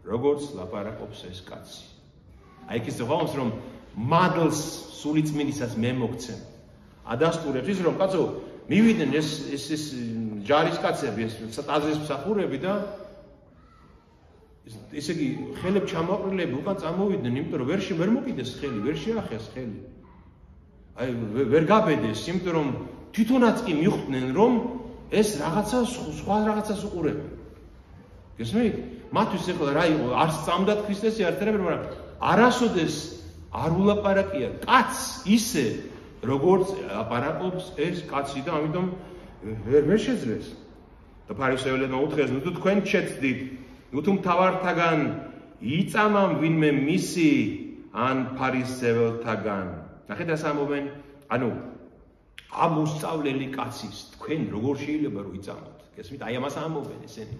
როგორც ლაპარაკობს ეს კაცი. აი ეს ღვამს რომ მადლს სულიწმინდისას მე მოგცემ. ადასტურებს ის რომ კაცო მივიდნენ ეს ჯარისკაცები, ეს ტაძრის მსახურები და ესე იგი ხელებს ჩამოყრილები უკან წამოვიდნენ, იმიტომ რომ ვერ მოკიდეს ხელი, ვერ შეახეს ხელი. აი ვერ გაბედეს, იმიტომ რომ თვითონაც კი მიხვდნენ რომ ეს რაღაცა სხვა რაღაცას უყურებენ. გესმით? მათთვის ეხლა რა იყო, არ სწამდათ ქრისტესი არც არაფერი, მაგრამ არასოდეს არ ულაპარაკია კაცს ისე, როგორც ლაპარაკობს ეს კაცი და ამიტომ ვერ შეძლეს. და ფარისევლებმა უთხრეს, ნუ თუ თქვენ შეცდით, ნუ თუ მთავართაგან იწამამ ვინმე მისი ან ფარისეველთაგან. ნახეთ რას ამბობენ, ანუ ამ უსწავლელი კაცის თქვენ როგორ შეიძლება რომ იწამოთ? გესმით? აი ამას ამბობენ ესენი.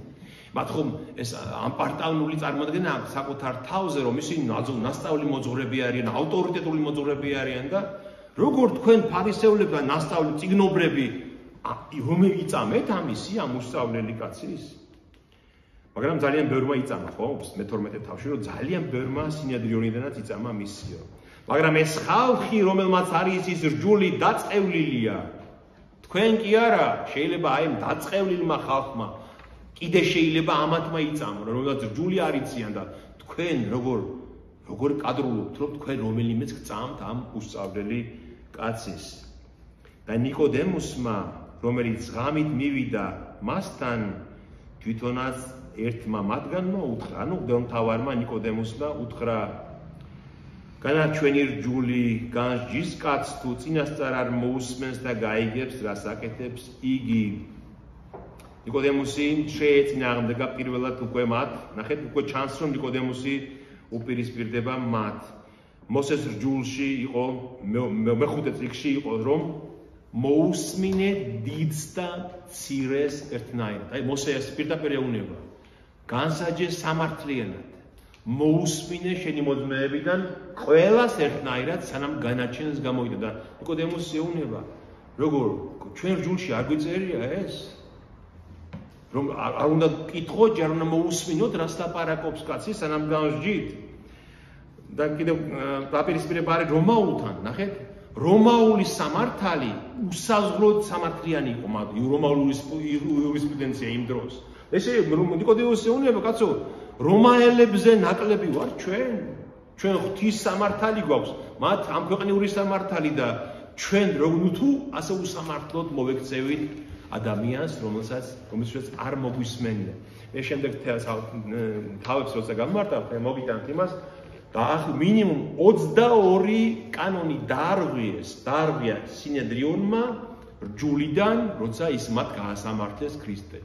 მათ ხომ ეს ამ პარტავნული წარმოადგენა აქვს საკუთარ თავზე, რომ ისინი ნასწავლი მოძღვრები არიან, ავტორიტეტული მოძღვრები არიან და როგორ თქვენ ფარისევლები და ნასწავლი წიგნობრები რომ იწამეთ ამისი ამ უსწავლელი კაცის? მაგრამ ძალიან ბევრმა იწამა, ხო? მე-12 თავში რომ ძალიან ბევრმა სინედრიონიდანაც იწამა მისიო. მაგრამ ეს ხალხი, რომელმაც არის ის რჯული დაწყევლილია, თქვენ კი არა, შეიძლება აი ამ დაწყევლილმა ხალხმა კიდე შეიძლება ამათმა იწამონ, რომელმაც რჯული არ იციან და თქვენ როგორ კადრულობთ, რომ თქვენ რომელიმეც გწამთ ამ უსწავლელი კაცის. და ნიკოდემუსმა, რომელიც ღამით მივიდა მასთან, თვითონაც ერთმა მათგანმა უთხრა, ანუ მღვდელმთავარმა ნიკოდემუსმა უთხრა, განარჩენი რჯული განსჯის კაცს თუ წინასწარ არ მოусმენს და გაიგებს რას აკეთებს იგი. ნიკოდემუსი შეეწინააღმდეგა პირველად უკვე მათ, ნახეთ უკვე ჩანს რომ ნიკოდემუსი უპირისპირდება მათ. მოსეს რჯულში იყო მეხუთე წიგში იყო რომ მოусმინე დიდს და მცირეს ერთნაირად. აი მოსეს პირდაპირ ეუბნება. განსაჯე სამართლიანად. მოусმინე შენი მოძმეებიდან ყველას ერთნაირად სანამ განაჩენს გამოვიდა და ნიკოდემუსი ეუბნება. როგორ ჩვენ რჯულში არ გვიწერია ეს? რომ არ უნდა გკითხოთ, არ უნდა მოусმინოთ რას ლაპარაკობს კაცი სანამ განსჯით. და კიდევ დაპირისპირება არის რომაულთან, ნახეთ, რომაული სამართალი უსაზღვროდ სამართლიანი იყო, მაგრამ რომაული იურისპრუდენცია იმ დროს. ესე ნიკოდემუსი ეუბნება, კაცო, რომაელებზე ნაკლები ვარ ჩვენ? ჩვენ ღვთის სამართალი გვაქვს, მათ ამ ქვეყნიური სამართალი და ჩვენ როგორ თუ ასე უსამართლოდ მოვექცევით ადამიანს, რომელსაც არ მოგვისმენია. მე შემდეგ თავებს როცა გამმარტავ, მოგიტანთ იმას და მინიმუმ 22 კანონი დაარღვია სინედრიონმა რჯულიდან, როცა ის მათ გაასამართლეს ქრისტე.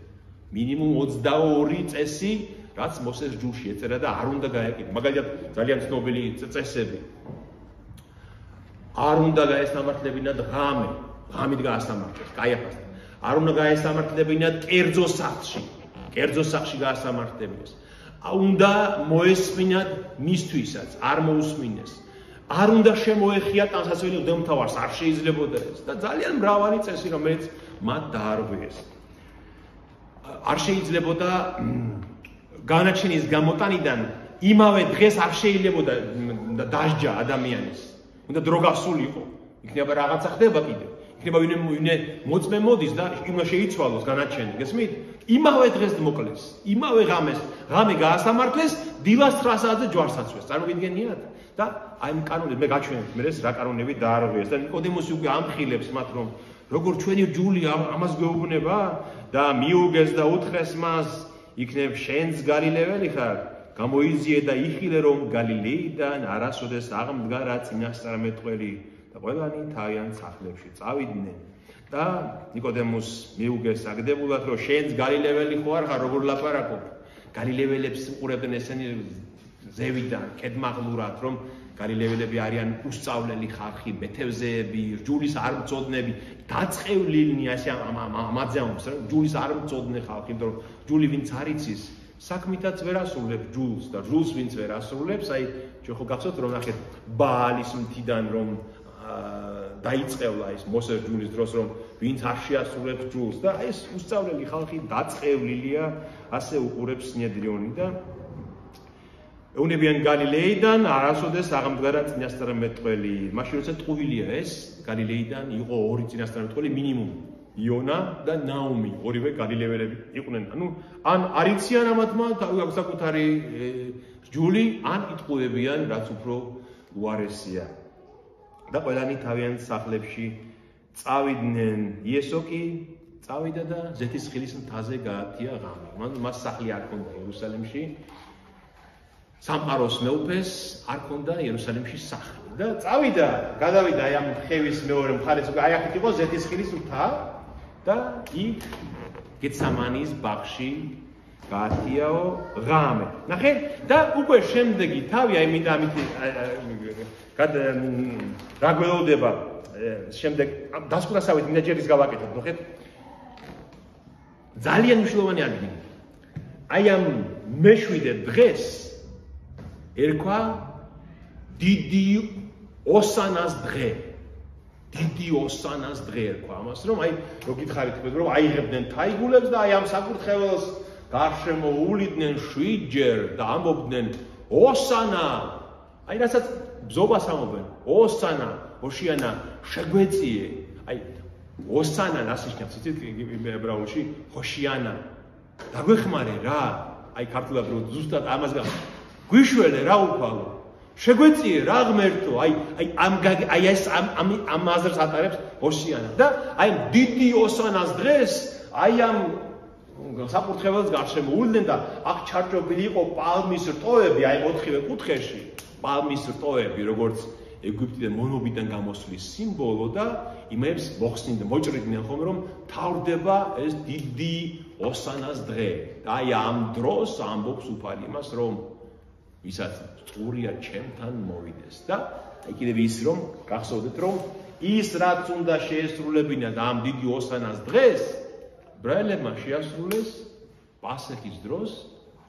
მინიმუმ 22 წესი, რაც მოსეს რჯულში ეწერა და არ უნდა გაეკიდა. მაგალითად, ძალიან ცნობილი წესები. არ უნდა გაესამართლებინათ ღამით გაასამართლეს, კაიაფასთან. არ უნდა გაესამართლებინათ კერძო სახლში გაასამართლებინეს. უნდა მოესმინათ მისთვისაც, არ მოусმინეს. არ უნდა შემოეხია ტანსაცმელი მღვდელმთავარს, არ შეიძლებოდა ეს და ძალიან მრავალი წესი, რომელიც მათ დაარღვიეს. არ შეიძლებოდა განაჩენის გამოტანიდან იმავე დღეს არ შეიძლებოდა დასჯა ადამიანის. უნდა დრო გასულიყო. იქნება რაღაცა ხდება კიდე. იქნება ვინმე მოწმე მოდის და უნდა შეიცვალოს განაჩენი, გესმით? იმავე დღეს მოკლეს, იმავე ღამე გაასამართლეს, დილას 9 საათზე ჯვარს აცვეს. წარმოგიდგენიათ? და აი ამ კანონები მე გაჩვენებთ მე ეს რა კანონები დაარღვიეს და ნიკოდემუსი უკვე ამხილებს მათ რომ როგორ ჩვენი რჯული ამას გვეუბნება და მიუგეს და უთხრეს მას, იქნებ შენც გალილეველი ხარ? გამოიძიე და იხილე რომ გალილეიდან არასოდეს აღმდგარა წინასწარმეტყველი და ყველანი თავიანთ სახლებში წავიდნენ. და ნიკოდემუს მიუგეს აგდებულად რომ შენც გალილეველი ხო არ ხარ, როგორ ლაპარაკობ? გალილეველებს უყურებდნენ ესენი ზევიდან, კედმაღლურად, რომ გალილეველები არიან უსწავლელი ხალხი, მეთევზეები, რჯულის არ მწოდნები, დაწყევლილნი, ასე ამაზე ამბობს, რომ რჯულის არ მწოდნე ხალხი, იმიტომ რომ რჯული ვინც არ იცის, საქმითაც ვერ ასრულებს რჯულს და რჯულს ვინც ვერ ასრულებს, აი ჩვენ ხო გახსოვთ რომ ნახეთ ბაალის მთიდან რომ დაიწყევლა ის მოსეს რჯულის დროს რომ ვინც არ შეასრულებს რჯულს და ეს უსწავლელი ხალხი დაწყევლილია, ასე უყურებს სინედრიონი და ეუნებიან გალილეიდან არასოდეს აღმდგარა წინასწარმეტყველი. მაშინ როცა ტყუილია ეს, გალილეიდან იყო ორი წინასწარმეტყველი მინიმუმ. იონა და ნაუმი, ორივე გალილეველები იყვნენ. ანუ ან არ იციან ამათმა საკუთარი რჯული, ან იტყუებიან, რაც უფრო უარესია. და ყველანი თავიანთ სახლებში წავიდნენ. იესო კი წავიდა და ზეთისხილის მთაზე გაათია ღამე. მას სახლი არ ჰქონდა იერუსალიმში. სამყაროს მეუფეს არ ჰქონდა იერუსალიმში სახლი და წავიდა, გადავიდა აი ამ ხევის მეორე მხარეს, აი აქეთ იყო ზეთისხილის მთა და იქ გეცამანის ბაღში გაათიაო ღამე. ნახე და უკვე შემდეგი თავი აი მინდა ამით რა გველოდება შემდეგ დასკვნასავით მინდა ჯერ ის გავაკეთოთ, ნახეთ. ძალიან მნიშვნელოვანი ადგილი. აი ამ მეშვიდე დღეს ერქვა დიდი ოსანას დღე. დიდი ოსანას დღე ერქვა ამას, რომ აი რო გითხარით, რომ აიღებდნენ თაიგულებს და აი ამ საკურთხეველს გარშემო უვლიდნენ 7 ჯერ და ამბობდნენ ოსანა. აი რასაც ბზობას ამობენ, ოსანა, ოშიანა, შეგვეწიე. აი ოსანა ასნიშნავს იცით ებრაულში ხოშიანა. დაგვეხმარე რა. აი ქართულად რო ზუსტად ამას გვიშველე რა უფალო. შეგვეწიე რა ღმერთო. აი ეს ამ აზრს ატარებს ოსიანა. და აი დიდი ოსანას დღეს აი ამ საკურთხეველს გარშემო უვლიდნენ და აქ ჩარჭობილი იყო პალმის რტოები, აი 4-ვე კუთხეში. პალმის რტოები, როგორც ეგვიპტიდან მონობიდან გამოსვლის სიმბოლო და იმებს მოხსნიდნენ, მოჭრიდნენ ხომ რომ თავდება ეს დიდი ოსანას დღე. და აი ამ დროს ამბობს უფალი იმას, რომ ვისაც წურია ჩემთან მოვიდეს და აი კიდევ ის რომ გახსოვდეთ რომ ის რაც უნდა შეესრულებინათ ამ დიდი ოსანას დღეს ებრაელებმა შეასრულეს პასეხის დროს,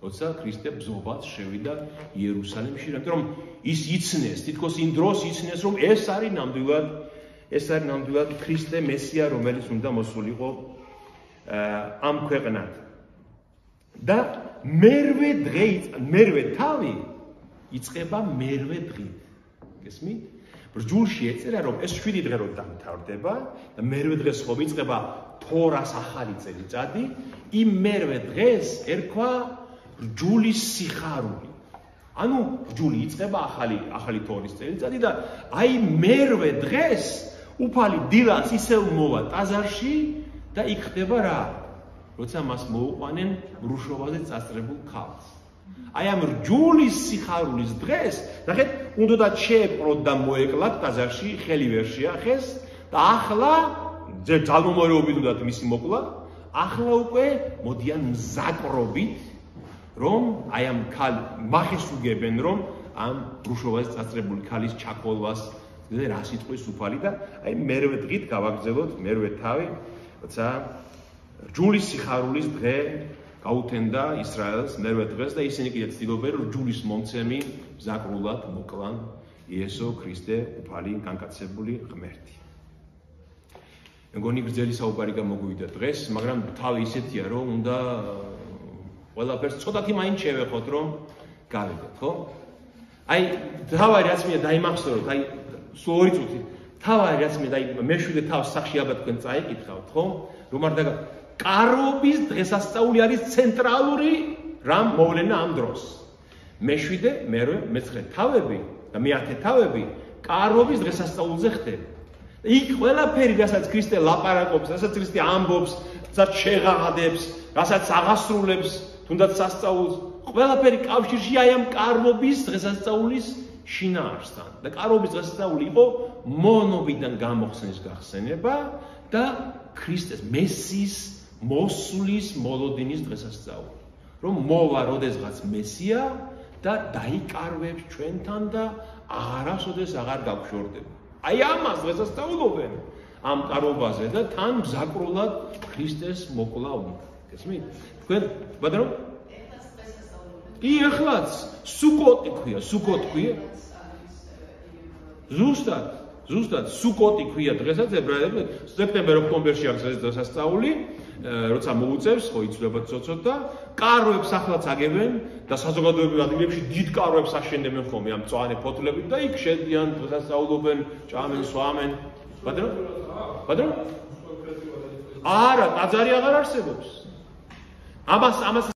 როცა ქრისტე ბზობად შევიდა იერუსალიმში, იმიტომ რომ ის იცნეს, თითქოს იმ დროს იცნეს, რომ ეს არის ნამდვილად ქრისტე მესია, რომელიც უნდა მოსულიყო ამ ქვეყნად. და მერვე თავი იწყება მერვე დღით. გესმით? ბრძულში ეწერა რომ ეს 7 დღე რო დამთავრდება და მერვე დღეს ხომ იწყება თორას ახალი წელიწადი, იმ მერვე დღეს ერქვა ბრძულის სიხარული. ანუ ბრძული იწყება ახალი თორის წელიწადი და აი მერვე დღეს უფალი დილას ისევ მოვა ტაძარში და იქ ხდება რა? როცა მას მოუყვანენ ბრუშოვაზე წასწრებულ ქალს. აი ამ რჯულის სიხარულის დღეს, ნახეთ, უნდათ შეეპყროთ და მოეკლათ ტაძარში, ხელი ვერ შეახეს და ახლა ძალმომარეობით უნდათ მისი მოკლა, ახლა უკვე მოდიან მზაკრობით, რომ აი ამ მახეს უგებენ, რომ ამ ბრუშოვაზე წასწრებული ქალის ჩაქოლვას რა სიტყვის უფალი და აი მერვე დღით გავაგრძელოთ მერვე თავი, როცა რჯულის სიხარულის დღე გაუთენდა ისრაელს მერვე დღეს და ისინი კიდე ცდილობენ რომ რჯულის მომცემი მზაკრულად მოკლან იესო ქრისტე უფალი განკაცებული ღმერთი. მეგონი გრძელი საუბარი გამოგვივიდა დღეს, მაგრამ თავი ისეთია რომ უნდა ყველაფერს ცოტათი მაინც შევეხოთ რომ გავიგოთ, ხო? აი თავი რაც მე დაიმახსოვროთ, აი სულ 2 წუთი. თავი რაც მე მეშვიდე თავს სახში ალბათ თქვენ წაიკითხავთ, ხო? რომ არ დაგა კარობის დღესასწაული არის ცენტრალური რამ მოვლენა ამ დროს. მეშვიდე, მერვე, მეცხრე თავები და მე-10 თავები კარობის დღესასწაულზე ხდება. იქ ყველაფერი, რასაც ქრისტე ლაპარაკობს, რასაც ქრისტე ამბობს, რასაც შეღაღადებს, რასაც აღასრულებს, თუნდაც სასწაულს, ყველაფერი კავშირში აი ამ კარობის დღესასწაულის შინაარსთან. და კარობის დღესასწაული იყო მონობიდან გამოხსნის გახსენება და ქრისტეს მესიის მოსulis მოლოდინის დღესასწაული. რომ მოვა როდესღაც მესია და დაიკარვებს ჩვენთან და აღარასოდეს აღარ გავშორდება. აი ამას დღესასწაულობენ ამ კარობაზე და თან მზაკრულად ქრისტეს მოკლა უნდა. გესმით? თქვენ ბატონო? ეხლაც სუკოტი ქვია, ზუსტად სუკოტი ქვია დღესაც ებრაელებს სექტემბერ-ოქტომბერში აქვს ეს დღესასწაული, როცა მოუწევს, ხო იცვლება ცოცხლად და კარვებს ახლაც აგებენ და საზოგადოებრივ ადგილებში დიდ კარვებს აშენებენ ხოლმე ამ მწვანე ფოთლებით და იქ შედიან დღესასწაულობენ, ჭამენ, სვამენ. ბატონო? არა, ტაძარი აღარ არსებობს. ამას